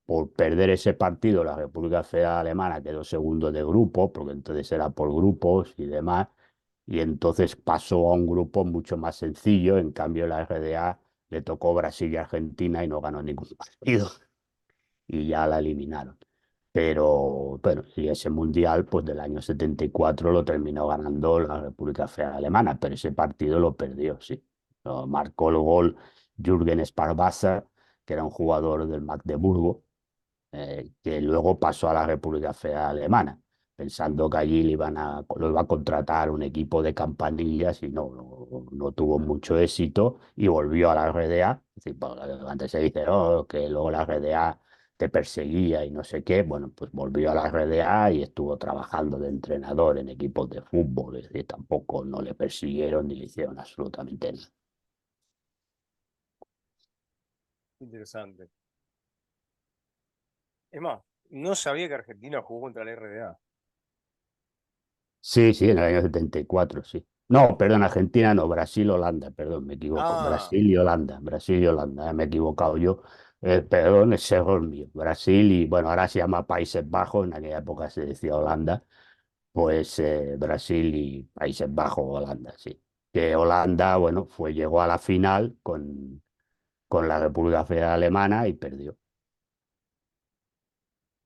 por perder ese partido, la República Federal Alemana quedó segundo de grupo, porque entonces era por grupos y demás, y entonces pasó a un grupo mucho más sencillo, en cambio la RDA le tocó Brasil y Argentina y no ganó ningún partido y ya la eliminaron. Pero bueno, y ese mundial pues del año 74 lo terminó ganando la República Federal Alemana, pero ese partido lo perdió, sí. Marcó el gol Jürgen Sparwasser, que era un jugador del Magdeburgo, que luego pasó a la República Federal Alemana, pensando que allí lo iba a contratar un equipo de campanillas y no tuvo mucho éxito y volvió a la RDA. Es decir, porque antes se dice que luego la RDA te perseguía y no sé qué, bueno, pues volvió a la RDA y estuvo trabajando de entrenador en equipos de fútbol, es decir, tampoco no le persiguieron ni le hicieron absolutamente nada. Interesante. Es más, no sabía que Argentina jugó contra la RDA. Sí, sí, en el año 74 sí. No, perdón, Argentina no, Brasil-Holanda, perdón, me equivoco. Ah, Brasil y Holanda, me he equivocado yo. Perdón, ese error mío. Brasil y, bueno, ahora se llama Países Bajos, en aquella época se decía Holanda, pues Brasil y Países Bajos, Holanda, sí. Que Holanda, bueno, llegó a la final con la República Federal Alemana y perdió.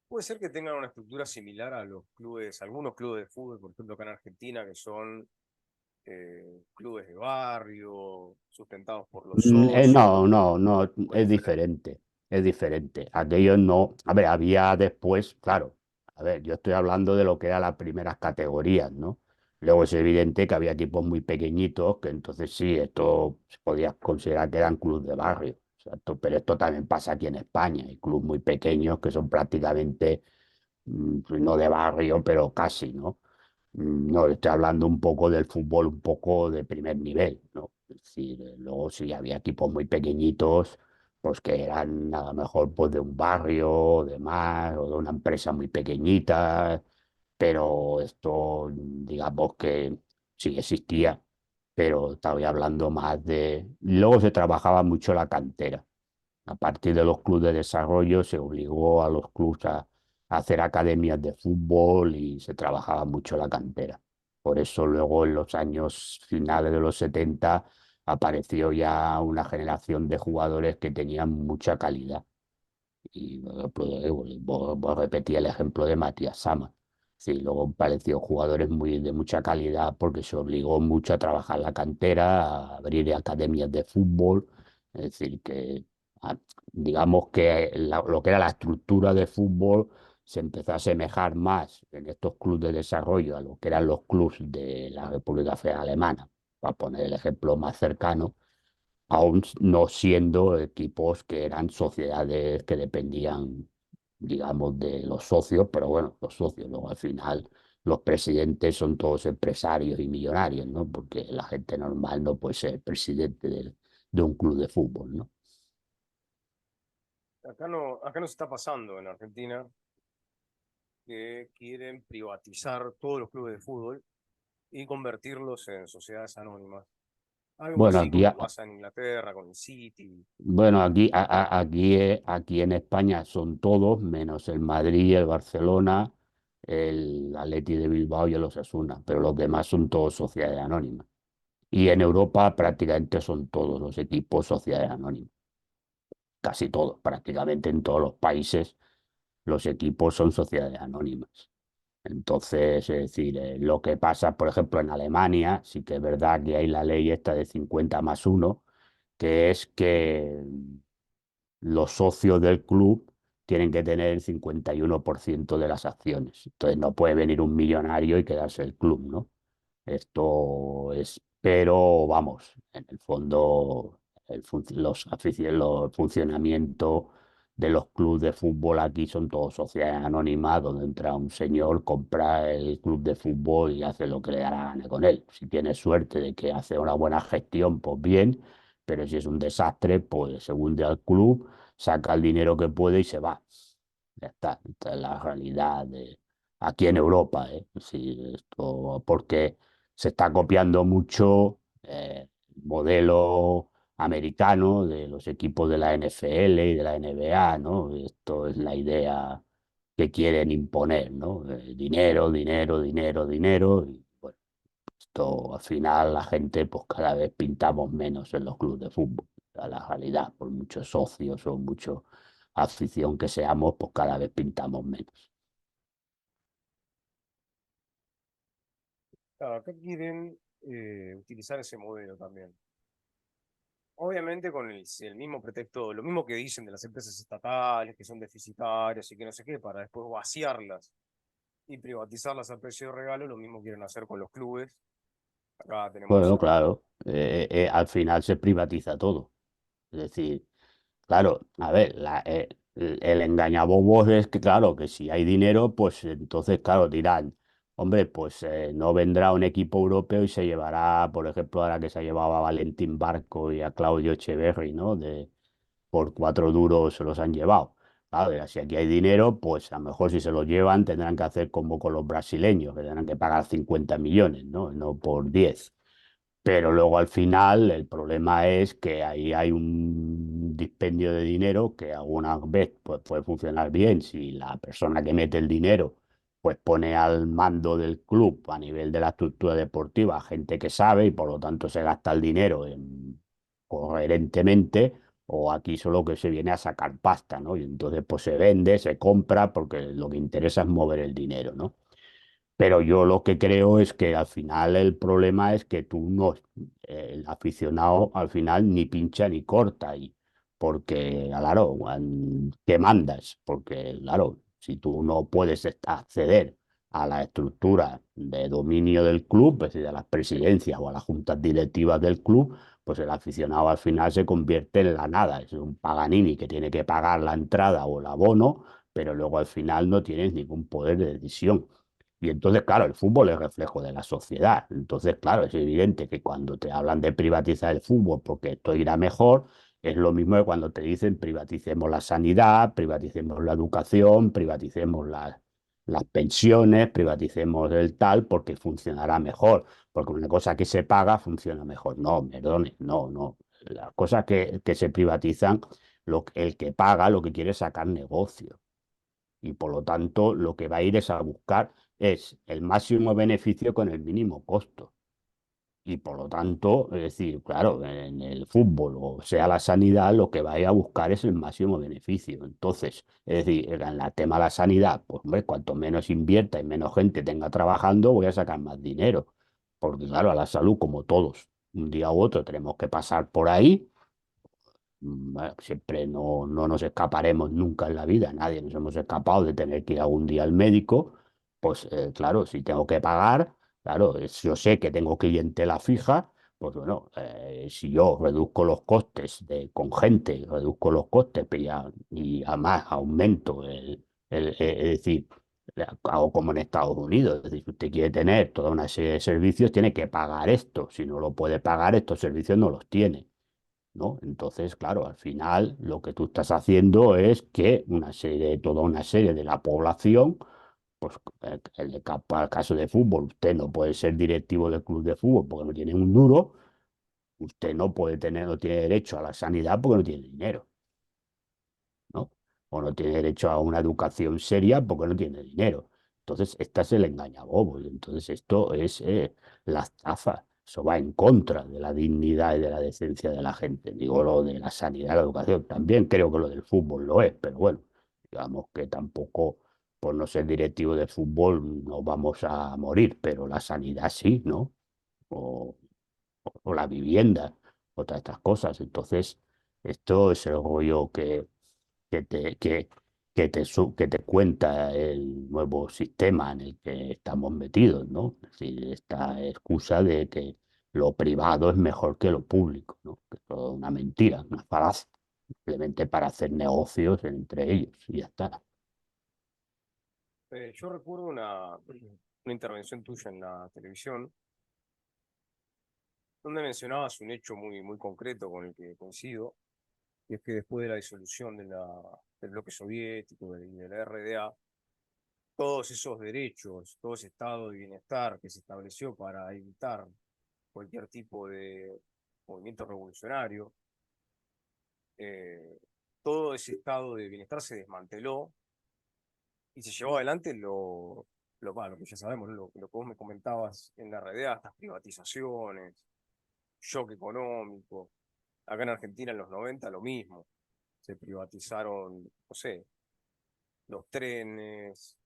puede ser que tengan una estructura similar a los clubes, algunos clubes de fútbol, por ejemplo, acá en Argentina, que son clubes de barrio, sustentados por los No, socios, no, no, o es diferente. es diferente. Aquello no, a ver, había después, claro, a ver, yo estoy hablando de lo que eran las primeras categorías, ¿no? Luego es evidente que había equipos muy pequeñitos, que entonces sí, esto se podía considerar que eran clubes de barrio, exacto, pero esto también pasa aquí en España, hay clubes muy pequeños que son prácticamente, pues no de barrio, pero casi, ¿no? No, estoy hablando un poco del fútbol, un poco de primer nivel, ¿no? Es decir, luego sí había equipos muy pequeñitos, pues que eran a lo mejor pues de un barrio, de más, o de una empresa muy pequeñita, pero esto, digamos que sí existía, pero estaba hablando más de... Luego se trabajaba mucho la cantera. A partir de los clubes de desarrollo se obligó a los clubes a hacer academias de fútbol y se trabajaba mucho la cantera. Por eso luego en los años finales de los 70 apareció ya una generación de jugadores que tenían mucha calidad. Y voy a repetir el ejemplo de Matías Sama. Sí, luego apareció jugadores muy, de mucha calidad porque se obligó mucho a trabajar la cantera, a abrir academias de fútbol. Es decir, que a- digamos que lo que era la estructura de fútbol se empezó a asemejar más en estos clubes de desarrollo a lo que eran los clubes de la República Federal Alemana, para poner el ejemplo más cercano, aún no siendo equipos que eran sociedades que dependían, digamos, de los socios, pero bueno, los socios, luego al final los presidentes son todos empresarios y millonarios, ¿no? Porque la gente normal no puede ser presidente de un club de fútbol, ¿no? Acá no se está pasando en Argentina que quieren privatizar todos los clubes de fútbol y convertirlos en sociedades anónimas. Algo Bueno, así como pasa en Inglaterra con el City. bueno, aquí en España son todos, menos el Madrid, el Barcelona, el Atleti de Bilbao y el Osasuna, pero los demás son todos sociedades anónimas. Y en Europa prácticamente son todos los equipos sociedades anónimas, casi todos, prácticamente en todos los países los equipos son sociedades anónimas. Entonces, es decir, lo que pasa, por ejemplo, en Alemania, sí que es verdad que hay la ley esta de 50+1, que es que los socios del club tienen que tener el 51% de las acciones. Entonces no puede venir un millonario y quedarse el club, ¿no? Esto es, pero vamos, en el fondo, los funcionamientos de los clubes de fútbol aquí son todos sociedades anónimas, donde entra un señor, compra el club de fútbol y hace lo que le da la gana con él. Si tiene suerte de que hace una buena gestión, pues bien, pero si es un desastre, pues se hunde al club, saca el dinero que puede y se va. Ya está, esta es la realidad de aquí en Europa, ¿eh? Sí, esto porque se está copiando mucho el modelo americano de los equipos de la NFL y de la NBA, ¿no? Esto es la idea que quieren imponer, ¿no? Dinero, dinero, dinero, dinero. Y bueno, esto al final la gente, pues cada vez pintamos menos en los clubes de fútbol. A la realidad, por muchos socios o mucha afición que seamos, pues cada vez pintamos menos. Claro, acá quieren utilizar ese modelo también. Obviamente con el mismo pretexto, lo mismo que dicen de las empresas estatales, que son deficitarias y que no sé qué, para después vaciarlas y privatizarlas a precio de regalo, lo mismo quieren hacer con los clubes. Acá tenemos Bueno, a... claro, al final se privatiza todo. Es decir, claro, a ver, el engañabobos es que, claro, que si hay dinero, pues entonces, claro, dirán, hombre, pues no vendrá un equipo europeo y se llevará, por ejemplo, ahora que se ha llevado a Valentín Barco y a Claudio Echeverri, ¿no? Por 4 duros se los han llevado. Claro, si aquí hay dinero, pues a lo mejor si se los llevan tendrán que hacer como con los brasileños, que tendrán que pagar 50 millones, ¿no? No por 10. Pero luego al final el problema es que ahí hay un dispendio de dinero que alguna vez pues, puede funcionar bien si la persona que mete el dinero pues pone al mando del club a nivel de la estructura deportiva gente que sabe y por lo tanto se gasta el dinero coherentemente, o aquí solo que se viene a sacar pasta, ¿no? Y entonces pues se vende, se compra porque lo que interesa es mover el dinero, ¿no? Pero yo lo que creo es que al final el problema es que tú no, el aficionado al final ni pincha ni corta, y porque, claro, ¿qué mandas? Porque, claro, si tú no puedes acceder a la estructura de dominio del club, es decir, a las presidencias o a las juntas directivas del club, pues el aficionado al final se convierte en la nada. Es un Paganini que tiene que pagar la entrada o el abono, pero luego al final no tienes ningún poder de decisión. Y entonces, claro, el fútbol es reflejo de la sociedad. Entonces, claro, es evidente que cuando te hablan de privatizar el fútbol porque esto irá mejor, es lo mismo que cuando te dicen privaticemos la sanidad, privaticemos la educación, privaticemos las pensiones, privaticemos el tal, porque funcionará mejor. Porque una cosa que se paga funciona mejor. No, perdone, no, no. Las cosas que se privatizan, el que paga lo que quiere es sacar negocio, y por lo tanto lo que va a ir es a buscar es el máximo beneficio con el mínimo costo. Y por lo tanto, es decir, claro, en el fútbol o sea la sanidad, lo que va a ir a buscar es el máximo beneficio. Entonces, es decir, en el tema de la sanidad, pues hombre, cuanto menos invierta y menos gente tenga trabajando, voy a sacar más dinero. Porque claro, a la salud, como todos, un día u otro tenemos que pasar por ahí. Bueno, siempre no nos escaparemos nunca en la vida, nadie nos hemos escapado de tener que ir algún día al médico. Pues claro, si tengo que pagar, claro, yo sé que tengo clientela fija, pues bueno, si yo reduzco los costes con gente, reduzco los costes y además aumento es decir, hago como en Estados Unidos, es decir, si usted quiere tener toda una serie de servicios, tiene que pagar esto. Si no lo puede pagar, estos servicios no los tiene, ¿no? Entonces, claro, al final lo que tú estás haciendo es que toda una serie de la población, pues para el caso de fútbol, usted no puede ser directivo del club de fútbol porque no tiene un duro, usted no tiene derecho a la sanidad porque no tiene dinero, ¿no? O no tiene derecho a una educación seria porque no tiene dinero. Entonces, esta es el engañabobo. Y entonces, esto es la estafa. Eso va en contra de la dignidad y de la decencia de la gente. Digo, lo de la sanidad y la educación. También creo que lo del fútbol lo es, pero bueno, digamos que tampoco por no ser directivo de fútbol nos vamos a morir, pero la sanidad sí, ¿no? O, o la vivienda, o todas estas cosas. Entonces, esto es el rollo que te, que, que te cuenta el nuevo sistema en el que estamos metidos, ¿no? Es decir, esta excusa de que lo privado es mejor que lo público, ¿no? Que es toda una mentira, una falacia, simplemente para hacer negocios entre ellos y ya está. Yo recuerdo una intervención tuya en la televisión donde mencionabas un hecho muy concreto con el que coincido, y es que después de la disolución del bloque soviético y de la RDA, todos esos derechos, todo ese estado de bienestar que se estableció para evitar cualquier tipo de movimiento revolucionario, eh, todo ese estado de bienestar se desmanteló y se llevó adelante lo que ya sabemos, ¿no? Lo que vos me comentabas en la RDA, estas privatizaciones, shock económico. Acá en Argentina en los 90 lo mismo. Se privatizaron, no sé, los trenes,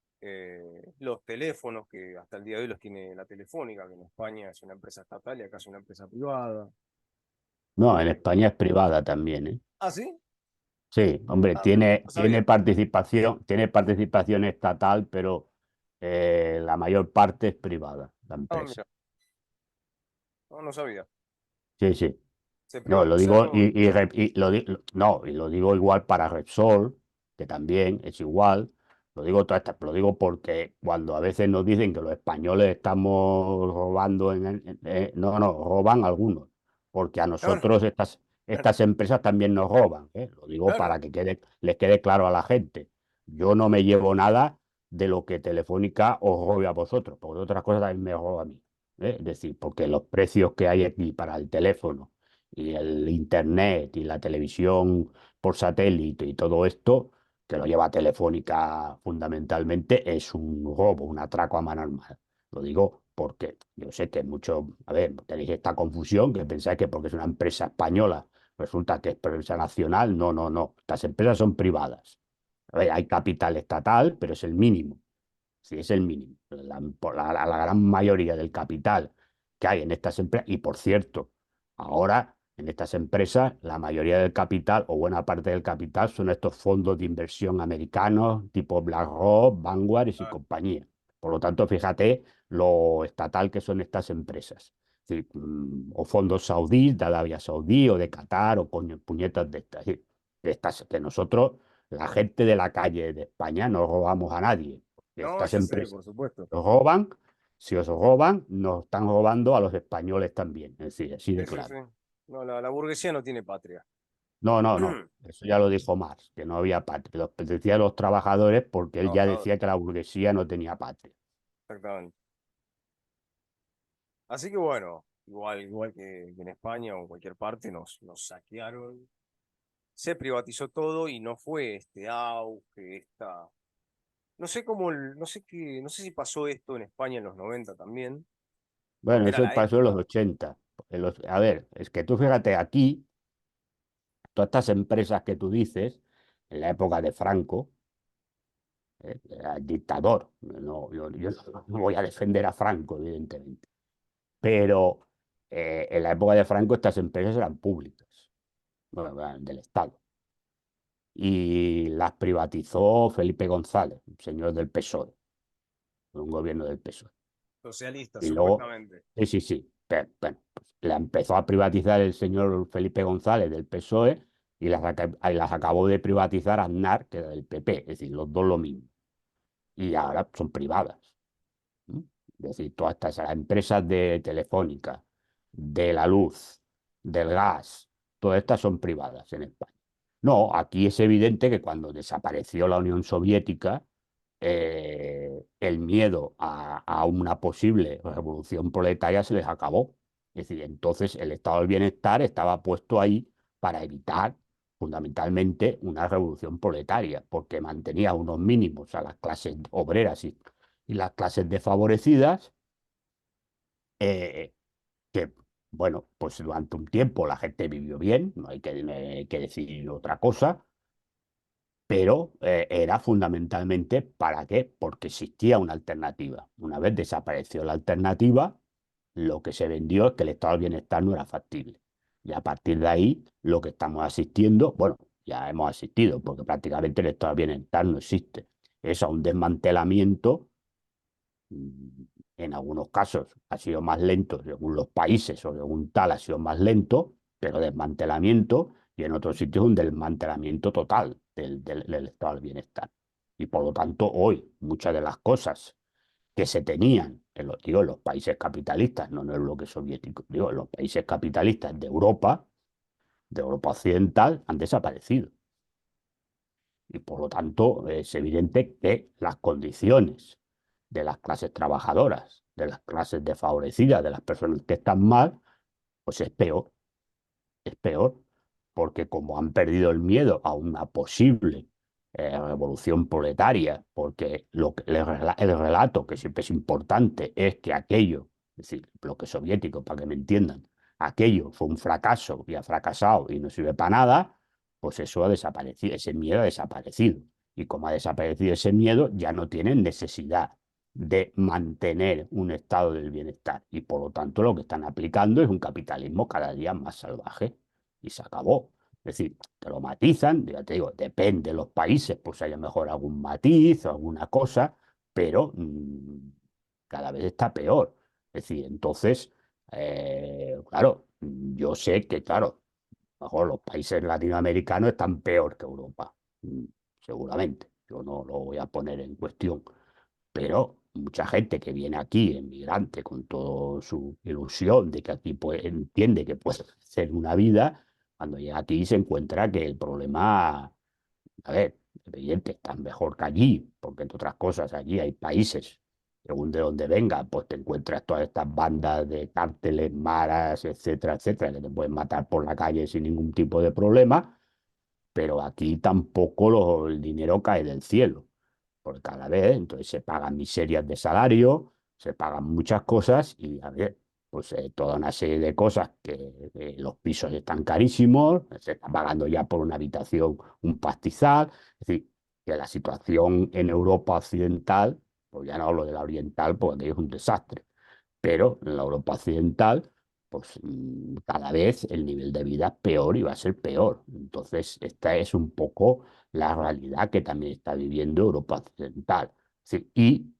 los teléfonos, que hasta el día de hoy los tiene la Telefónica, que en España es una empresa estatal y acá es una empresa privada. No, en Eh, España es privada también, ¿eh? ¿Ah, sí? Sí, hombre, Ah, mira, no sabía. tiene participación estatal, pero la mayor parte es privada, la Ah, empresa. mira, no sabía. Sí, sí. Se No, lo digo privatizaron. no, y lo digo igual para Repsol, que también es igual. Lo digo, lo digo porque cuando a veces nos dicen que los españoles estamos robando, no, no, roban algunos, porque a No, no, nosotros claro, estas empresas también nos roban, ¿eh? Lo digo para claro, que les quede claro a la gente. Yo no me llevo nada de lo que Telefónica os robe a vosotros, porque otras cosas también me roba a mí. Es decir, porque los precios que hay aquí para el teléfono y el internet y la televisión por satélite y todo esto, que lo lleva Telefónica fundamentalmente, es un robo, un atraco a mano armada. Lo digo porque yo sé que muchos, a ver, tenéis esta confusión, que pensáis que porque es una empresa española resulta que es empresa nacional. No, no, no. Estas empresas son privadas. A ver, hay capital estatal, pero es el mínimo. Sí, es el mínimo. La gran mayoría del capital que hay en estas empresas, y por cierto, ahora en estas empresas la mayoría del capital o buena parte del capital son estos fondos de inversión americanos tipo BlackRock, Vanguard y ah, compañía. Por lo tanto, fíjate lo estatal que son estas empresas. Es decir, o fondos saudíes, de Arabia Saudí o de Qatar o coño, puñetas de estas. Es decir, que nosotros, la gente de la calle de España, no robamos a nadie. no, Estas ya sé, empresas por supuesto. os roban, si os roban, nos están robando a los españoles también. Es decir, así de Sí, sí, sí. claro. No, la burguesía no tiene patria. No, no, no. Eso ya lo dijo Marx, que no había patria. Los decía los trabajadores porque él ya Trabajador, decía que la burguesía no tenía patria. exactamente. Así que bueno, igual que en España o en cualquier parte, nos saquearon. Se privatizó todo y no fue este auge, esta. No sé cómo, no sé qué, no sé si pasó esto en España en los 90 también, Bueno, porque era eso la pasó en los época. 80. A ver, es que tú fíjate aquí, todas estas empresas que tú dices, en la época de Franco, era el dictador. No, yo no voy a defender a Franco, evidentemente. Pero en la época de Franco estas empresas eran públicas, bueno, eran del Estado. Y las privatizó Felipe González, un señor del PSOE, un gobierno del PSOE. Socialista, Y luego, supuestamente. sí, sí, sí, bueno, pues la empezó a privatizar el señor Felipe González del PSOE y las acabó de privatizar Aznar, que era del PP, es decir, los dos lo mismo. Y ahora son privadas. ¿Mm? Es decir, todas estas las empresas de Telefónica, de la luz, del gas, todas estas son privadas en España. No, aquí es evidente que cuando desapareció la Unión Soviética, el miedo a una posible revolución proletaria se les acabó. Es decir, entonces el estado del bienestar estaba puesto ahí para evitar fundamentalmente una revolución proletaria, porque mantenía unos mínimos a las clases obreras y las clases desfavorecidas, eh, que, bueno, pues durante un tiempo la gente vivió bien, no hay que decir otra cosa, pero era fundamentalmente ¿para qué? Porque existía una alternativa. Una vez desapareció la alternativa, lo que se vendió es que el estado del bienestar no era factible. Y a partir de ahí, lo que estamos asistiendo, bueno, ya hemos asistido, porque prácticamente el estado del bienestar no existe. Es a un desmantelamiento. En algunos casos ha sido más lento, según los países o según tal, ha sido más lento, pero desmantelamiento, y en otros sitios un desmantelamiento total del estado del bienestar. Y por lo tanto, hoy muchas de las cosas que se tenían digo, en los países capitalistas, no en el bloque soviético, digo, en los países capitalistas de Europa occidental, han desaparecido. Y por lo tanto, es evidente que las condiciones de las clases trabajadoras, de las clases desfavorecidas, de las personas que están mal, pues es peor, porque como han perdido el miedo a una posible revolución proletaria, porque el relato, que siempre es importante, es que aquello, es decir, el bloque soviético, para que me entiendan, aquello fue un fracaso y ha fracasado y no sirve para nada, pues eso ha desaparecido, ese miedo ha desaparecido. Y como ha desaparecido ese miedo, ya no tienen necesidad de mantener un estado del bienestar. Y por lo tanto lo que están aplicando es un capitalismo cada día más salvaje. Y se acabó. Es decir, te lo matizan, ya te digo, depende de los países, pues haya mejor algún matiz o alguna cosa, pero cada vez está peor. Es decir, entonces, claro, yo sé que, claro, mejor los países latinoamericanos están peor que Europa. seguramente. Yo no lo voy a poner en cuestión. Pero mucha gente que viene aquí, emigrante, con toda su ilusión de que aquí entiende que puede ser una vida, cuando llega aquí se encuentra que el problema, a ver, evidente, está mejor que allí, porque entre otras cosas, allí hay países, según de donde venga, pues te encuentras todas estas bandas de cárteles, maras, etcétera, etcétera, que te pueden matar por la calle sin ningún tipo de problema, pero aquí tampoco el dinero cae del cielo por cada vez, entonces se pagan miserias de salario, se pagan muchas cosas y a ver, pues toda una serie de cosas que los pisos están carísimos, se está pagando ya por una habitación un pastizal, es decir, que la situación en Europa occidental, pues ya no hablo de la oriental porque aquello es un desastre, pero en la Europa occidental, pues cada vez el nivel de vida es peor y va a ser peor. Entonces, esta es un poco la realidad que también está viviendo Europa occidental. Sí, y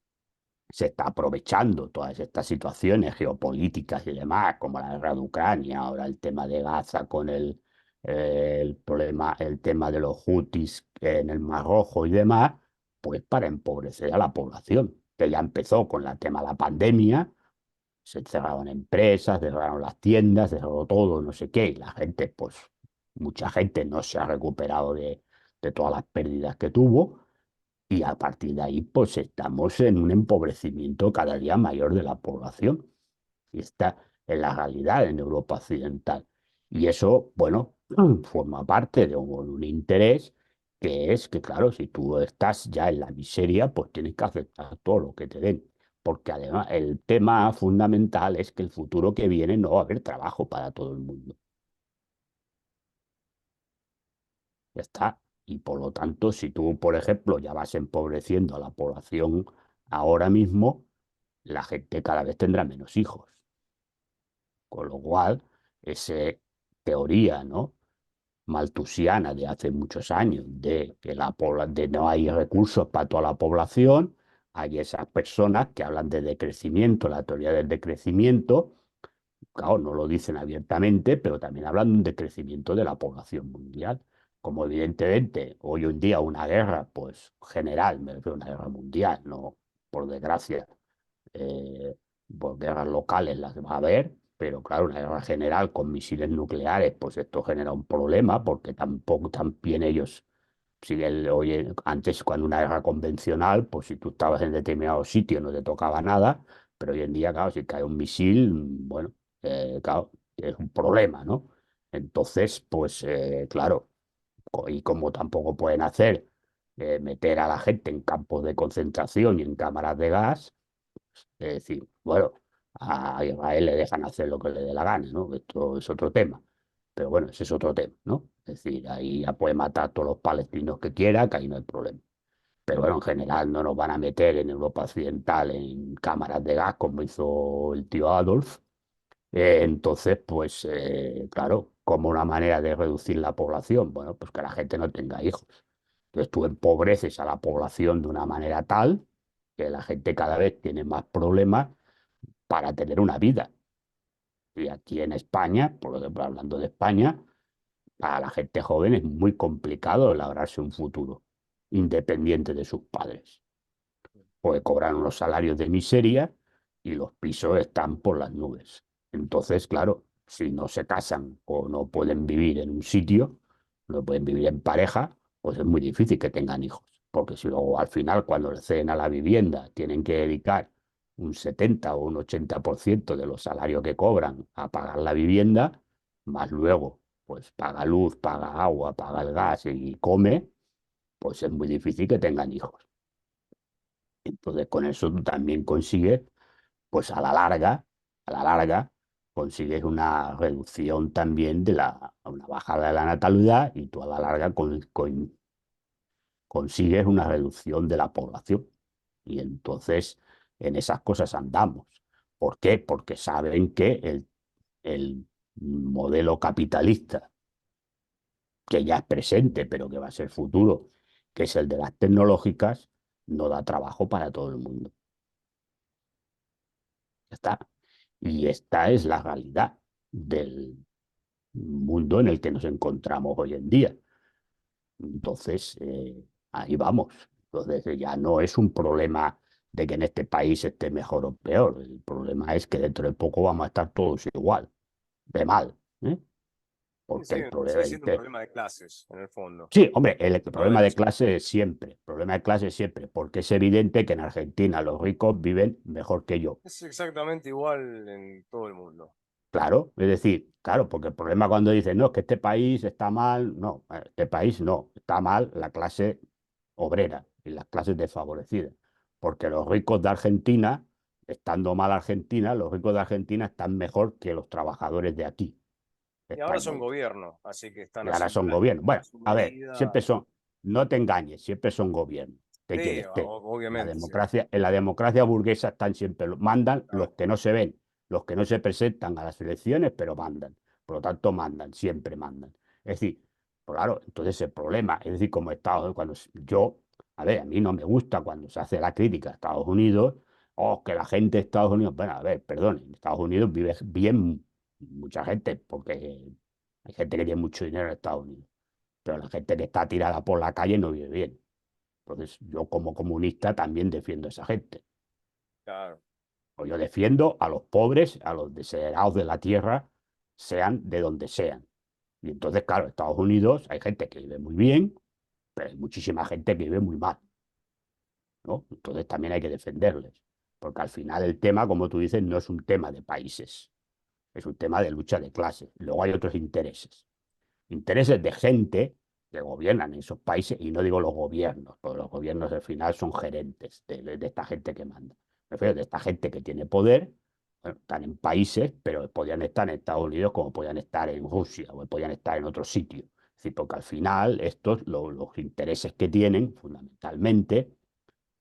se está aprovechando todas estas situaciones geopolíticas y demás, como la guerra de Ucrania, ahora el tema de Gaza con el problema, el tema de los hutis en el Mar Rojo y demás, pues para empobrecer a la población, que ya empezó con el tema de la pandemia, se cerraron empresas, cerraron las tiendas, cerró todo, no sé qué, y la gente, pues, mucha gente no se ha recuperado de todas las pérdidas que tuvo, y a partir de ahí, pues, estamos en un empobrecimiento cada día mayor de la población. Y esta es la realidad en Europa occidental. Y eso, bueno, forma parte de un interés que es que, claro, si tú estás ya en la miseria, pues tienes que aceptar todo lo que te den. Porque además el tema fundamental es que el futuro que viene no va a haber trabajo para todo el mundo. Ya está. Y por lo tanto, si tú, por ejemplo, ya vas empobreciendo a la población ahora mismo, la gente cada vez tendrá menos hijos. Con lo cual, esa teoría, ¿no?, maltusiana de hace muchos años, de que de no hay recursos para toda la población, hay esas personas que hablan de decrecimiento, la teoría del decrecimiento, claro, no lo dicen abiertamente, pero también hablan de un decrecimiento de la población mundial. Como evidentemente hoy en día una guerra, pues general, me refiero a una guerra mundial, no por desgracia, eh, pues guerras locales las va a haber, pero claro, una guerra general con misiles nucleares, pues esto genera un problema porque tampoco también ellos, si oye, antes cuando una guerra convencional, pues si tú estabas en determinado sitio no te tocaba nada, pero hoy en día, claro, si cae un misil, bueno, claro, es un problema, ¿no? Entonces, pues claro, y como tampoco pueden hacer meter a la gente en campos de concentración y en cámaras de gas, es decir, bueno, a Israel le dejan hacer lo que le dé la gana, ¿no? Esto es otro tema. Pero bueno, ese es otro tema, ¿no? Es decir, ahí ya puede matar a todos los palestinos que quiera, que ahí no hay problema. Pero bueno, en general no nos van a meter en Europa Occidental en cámaras de gas como hizo el tío Adolf. Entonces, pues claro, como una manera de reducir la población, bueno, pues que la gente no tenga hijos. Entonces tú empobreces a la población de una manera tal que la gente cada vez tiene más problemas para tener una vida. Y aquí en España, por ejemplo, hablando de España, para la gente joven es muy complicado labrarse un futuro independiente de sus padres, porque cobran unos salarios de miseria y los pisos están por las nubes. Entonces, claro, si no se casan o no pueden vivir en un sitio, no pueden vivir en pareja, pues es muy difícil que tengan hijos. Porque si luego al final, cuando le ceden a la vivienda, tienen que dedicar un 70 o un 80% de los salarios que cobran a pagar la vivienda, más luego, pues paga luz, paga agua, paga el gas y come, pues es muy difícil que tengan hijos. Entonces, con eso tú también consigues, pues a la larga, consigues una reducción también de una bajada de la natalidad y tú a la larga consigues una reducción de la población. Y entonces, en esas cosas andamos. ¿Por qué? Porque saben que el modelo capitalista, que ya es presente, pero que va a ser futuro, que es el de las tecnológicas, no da trabajo para todo el mundo. Ya está. Y esta es la realidad del mundo en el que nos encontramos hoy en día. Entonces, ahí vamos. Entonces ya no es un problema de que en este país esté mejor o peor. El problema es que dentro de poco vamos a estar todos igual, de mal, ¿eh? Sí, Porque sí, el problema sigue es siendo un problema de clases, en el fondo. sí, hombre, el No de problema de los... clase es siempre, el problema de clase es siempre, porque es evidente que en Argentina los ricos viven mejor que yo. Es exactamente igual en todo el mundo. Claro, es decir, claro, porque el problema cuando dicen, no, es que este país está mal, no, este país no, está mal la clase obrera y las clases desfavorecidas, porque los ricos de Argentina, estando mal Argentina, los ricos de Argentina están mejor que los trabajadores de aquí, Y ahora son españoles, gobierno, así que están y ahora haciendo son gobiernos. a Bueno, su a ver, medida. siempre son, no te engañes, siempre son gobiernos. ¿Qué Sí, quieres que? obviamente, sí. En la democracia burguesa están siempre, mandan los Claro. que no se ven, los que no se presentan a las elecciones, pero mandan. Por lo tanto, mandan, siempre mandan. Es decir, pues claro, entonces el problema, es decir, como Estados cuando yo, a ver, a mí no me gusta cuando se hace la crítica a Estados Unidos, oh, que la gente de Estados Unidos, bueno, a ver, perdón, en Estados Unidos vive bien mucha gente, porque hay gente que tiene mucho dinero en Estados Unidos, pero la gente que está tirada por la calle no vive bien. Entonces, yo como comunista también defiendo a esa gente. Claro. O yo defiendo a los pobres, a los desheredados de la tierra, sean de donde sean. Y entonces, claro, en Estados Unidos hay gente que vive muy bien, pero hay muchísima gente que vive muy mal, ¿no? Entonces también hay que defenderles. Porque al final el tema, como tú dices, no es un tema de países, es un tema de lucha de clases. Luego hay otros intereses. Intereses de gente que gobiernan en esos países, y no digo los gobiernos, porque los gobiernos al final son gerentes de esta gente que manda. Me refiero de esta gente que tiene poder, bueno, están en países, pero podían estar en Estados Unidos como podían estar en Rusia o podían estar en otro sitio. Es decir, porque al final estos, los intereses que tienen fundamentalmente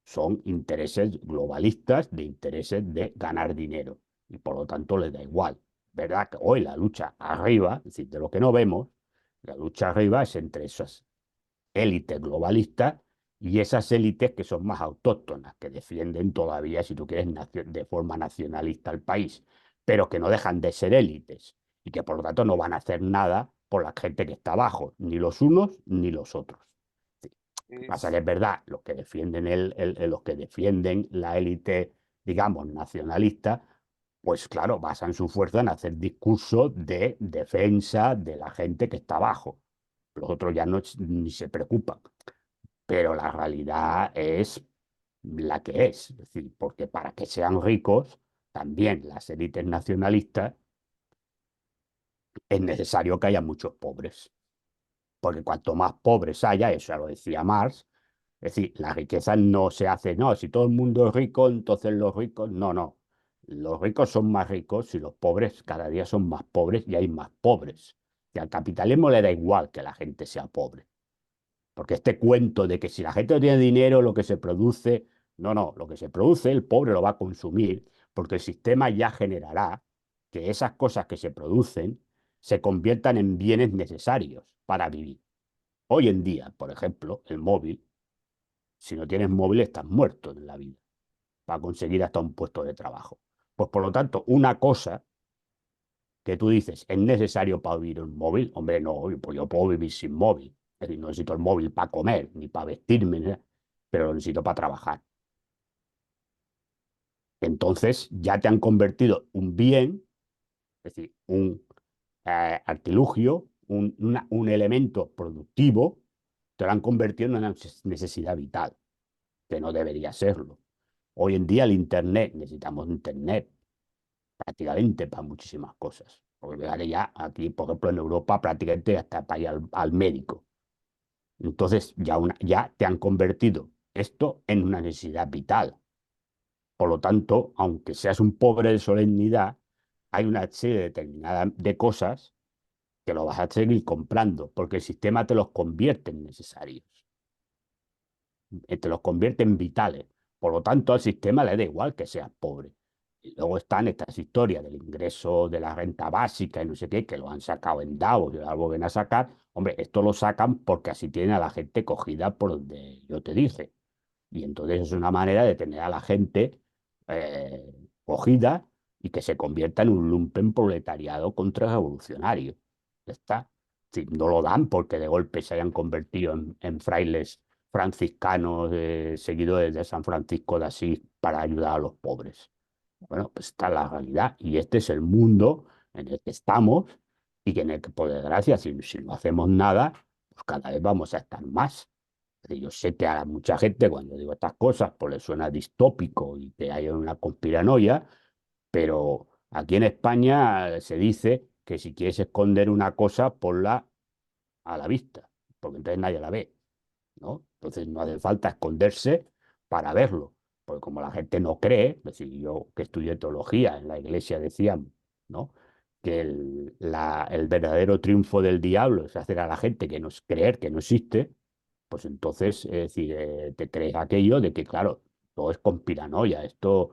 son intereses globalistas, de intereses de ganar dinero, y por lo tanto les da igual. ¿Verdad? Que hoy la lucha arriba, es decir, de lo que no vemos, la lucha arriba es entre esas élites globalistas y esas élites que son más autóctonas, que defienden todavía, si tú quieres, de forma nacionalista al país, pero que no dejan de ser élites y que por lo tanto no van a hacer nada por la gente que está abajo, ni los unos ni los otros. Pasa que Es, es verdad, los que defienden, los que defienden la élite, digamos, nacionalista, pues claro, basan su fuerza en hacer discursos de defensa de la gente que está abajo. Los otros ya no ni se preocupan. Pero la realidad es la que es decir, porque para que sean ricos, también las élites nacionalistas, es necesario que haya muchos pobres. Porque cuanto más pobres haya, eso ya lo decía Marx, es decir, la riqueza no se hace, no, si todo el mundo es rico, entonces los ricos, no, no. Los ricos son más ricos y los pobres cada día son más pobres y hay más pobres. Y al capitalismo le da igual que la gente sea pobre. Porque este cuento de que si la gente no tiene dinero, lo que se produce, no, no, lo que se produce, el pobre lo va a consumir, porque el sistema ya generará que esas cosas que se producen se conviertan en bienes necesarios para vivir. Hoy en día, por ejemplo, el móvil, si no tienes móvil estás muerto en la vida para conseguir hasta un puesto de trabajo. Pues por lo tanto, una cosa que tú dices es necesario para vivir un móvil, hombre, no, pues yo puedo vivir sin móvil. Es decir, no necesito el móvil para comer, ni para vestirme, pero lo necesito para trabajar. Entonces ya te han convertido un bien, es decir, un artilugio, un elemento productivo, te lo han convertido en una necesidad vital, que no debería serlo. Hoy en día el Internet, necesitamos Internet prácticamente para muchísimas cosas. Porque ya aquí, por ejemplo, en Europa prácticamente hasta para ir al médico. Entonces ya te han convertido esto en una necesidad vital. Por lo tanto, aunque seas un pobre de solemnidad, hay una serie determinada de cosas que lo vas a seguir comprando, porque el sistema te los convierte en necesarios, te los convierte en vitales. Por lo tanto, al sistema le da igual que seas pobre. Y luego están estas historias del ingreso de la renta básica y no sé qué, que lo han sacado en Davos y lo vuelven a sacar. Hombre, esto lo sacan porque así tienen a la gente cogida por donde yo te dije. Y entonces es una manera de tener a la gente cogida y que se convierta en un lumpen proletariado contrarrevolucionario. Ya está. Sí, no lo dan porque de golpe se hayan convertido en frailes franciscanos, seguidores de San Francisco de Asís para ayudar a los pobres. Bueno, pues esta es la realidad y este es el mundo en el que estamos y que en el que, por desgracia, si no hacemos nada, pues cada vez vamos a estar más. Yo sé que a mucha gente cuando digo estas cosas pues le suena distópico y que hay una conspiranoia, pero aquí en España se dice que si quieres esconder una cosa, ponla a la vista, porque entonces nadie la ve, ¿no? Entonces no hace falta esconderse para verlo, porque como la gente no cree, es decir, yo que estudié teología en la iglesia decían, ¿no? Que el verdadero triunfo del diablo es hacer a la gente que no es creer que no existe, pues entonces, es decir, te crees aquello de que, claro, todo es conspiranoia, esto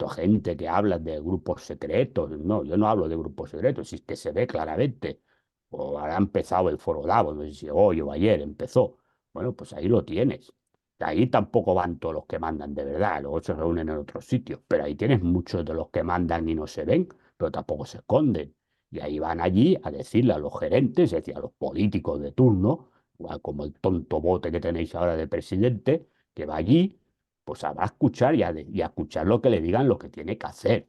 gente que habla de grupos secretos, no, yo no hablo de grupos secretos, si es que se ve claramente, o habrá empezado el Foro Davos, no sé si hoy o ayer empezó, bueno, pues ahí lo tienes. Ahí tampoco van todos los que mandan de verdad, luego se reúnen en otros sitios, pero ahí tienes muchos de los que mandan y no se ven, pero tampoco se esconden. Y ahí van allí a decirle a los gerentes, es decir, a los políticos de turno, igual como el tonto bote que tenéis ahora de presidente, que va allí, pues habrá a escuchar y a escuchar lo que le digan lo que tiene que hacer.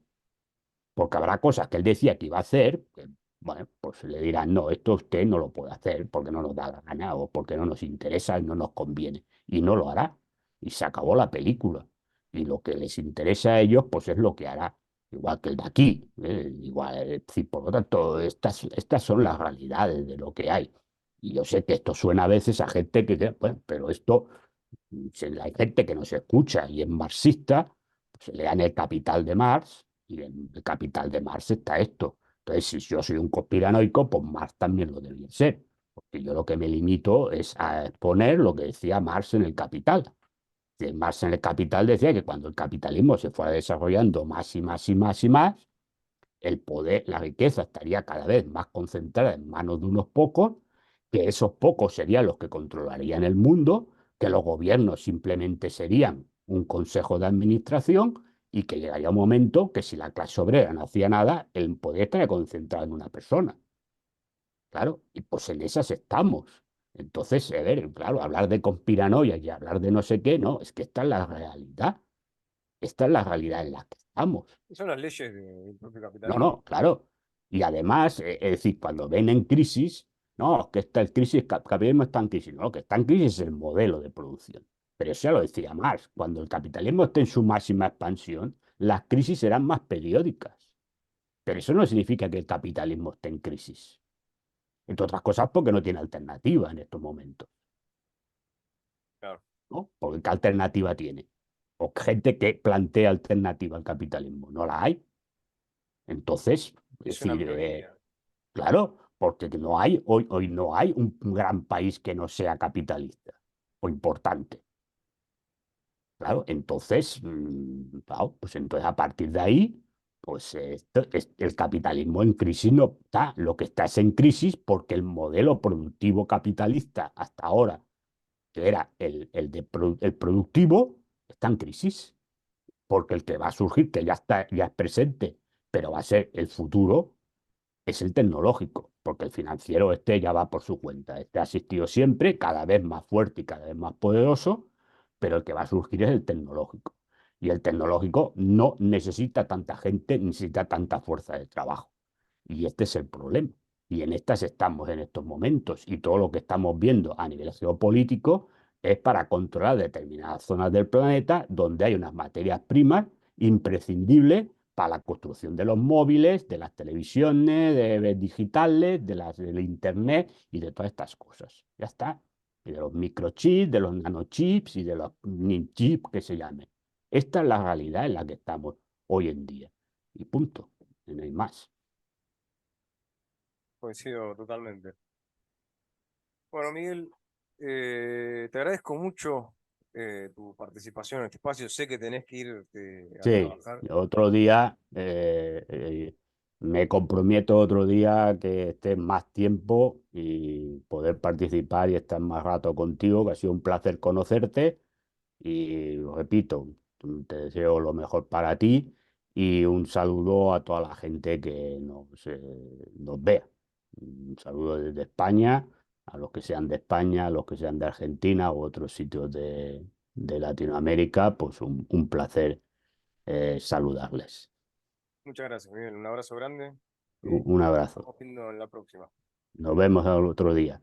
Porque habrá cosas que él decía que iba a hacer, que, bueno, pues le dirán, no, esto usted no lo puede hacer porque no nos da la gana o porque no nos interesa y no nos conviene. Y no lo hará. Y se acabó la película. Y lo que les interesa a ellos, pues es lo que hará. Igual que el de aquí. Igual, es decir, por lo tanto, estas son las realidades de lo que hay. Y yo sé que esto suena a veces a gente que, bueno, pero esto si hay gente que no se escucha y es marxista, pues se lean El Capital de Marx y en El Capital de Marx está esto. Entonces, si yo soy un conspiranoico, pues Marx también lo debería ser, porque yo lo que me limito es a exponer lo que decía Marx en El Capital. Que Marx en El Capital decía que cuando el capitalismo se fuera desarrollando más y más y más y más, el poder, la riqueza estaría cada vez más concentrada en manos de unos pocos, que esos pocos serían los que controlarían el mundo, que los gobiernos simplemente serían un consejo de administración y que llegaría un momento que si la clase obrera no hacía nada, el poder estaría concentrado en una persona. Claro, y pues en esas estamos. Entonces, a ver, claro, hablar de conspiranoia y hablar de no sé qué, no, es que esta es la realidad. Esta es la realidad en la que estamos. Y son las leyes del propio No, capitalismo. no, claro. Y además, es decir, cuando ven en crisis, no, es que está en crisis, capitalismo está en crisis. No, lo que está en crisis es el modelo de producción. Pero eso ya lo decía Marx, cuando el capitalismo esté en su máxima expansión, las crisis serán más periódicas. Pero eso no significa que el capitalismo esté en crisis. Entre otras cosas porque no tiene alternativa en estos momentos, Claro. ¿no? Porque ¿qué alternativa tiene? O gente que plantea alternativa al capitalismo. No la hay. Entonces, es Es una decir, minoría. claro, porque no hay, hoy no hay un gran país que no sea capitalista o importante. Claro, entonces, claro, pues entonces a partir de ahí, pues el capitalismo en crisis no está. Lo que está es en crisis porque el modelo productivo capitalista hasta ahora, que era el productivo, está en crisis. Porque el que va a surgir, que ya está, ya es presente, pero va a ser el futuro, es el tecnológico, porque el financiero este ya va por su cuenta. Este ha existido siempre, cada vez más fuerte y cada vez más poderoso, pero el que va a surgir es el tecnológico. Y el tecnológico no necesita tanta gente, necesita tanta fuerza de trabajo. Y este es el problema. Y en estas estamos en estos momentos. Y todo lo que estamos viendo a nivel geopolítico es para controlar determinadas zonas del planeta donde hay unas materias primas imprescindibles para la construcción de los móviles, de las televisiones, de digitales, del internet y de todas estas cosas. Ya está. Y de los microchips, de los nanochips y de los chips que se llamen. Esta es la realidad en la que estamos hoy en día. Y punto. Y no hay más. Coincido totalmente. Bueno, Miguel, te agradezco mucho tu participación en este espacio. Sé que tenés que ir a Sí, trabajar. otro día me comprometo otro día que estés más tiempo y poder participar y estar más rato contigo, que ha sido un placer conocerte y repito, te deseo lo mejor para ti y un saludo a toda la gente que nos vea. Un saludo desde España a los que sean de España, a los que sean de Argentina u otros sitios de Latinoamérica, pues un placer saludarles. Muchas gracias, Miguel. Un abrazo grande. Un abrazo. Estamos viendo en la próxima. Nos vemos al otro día.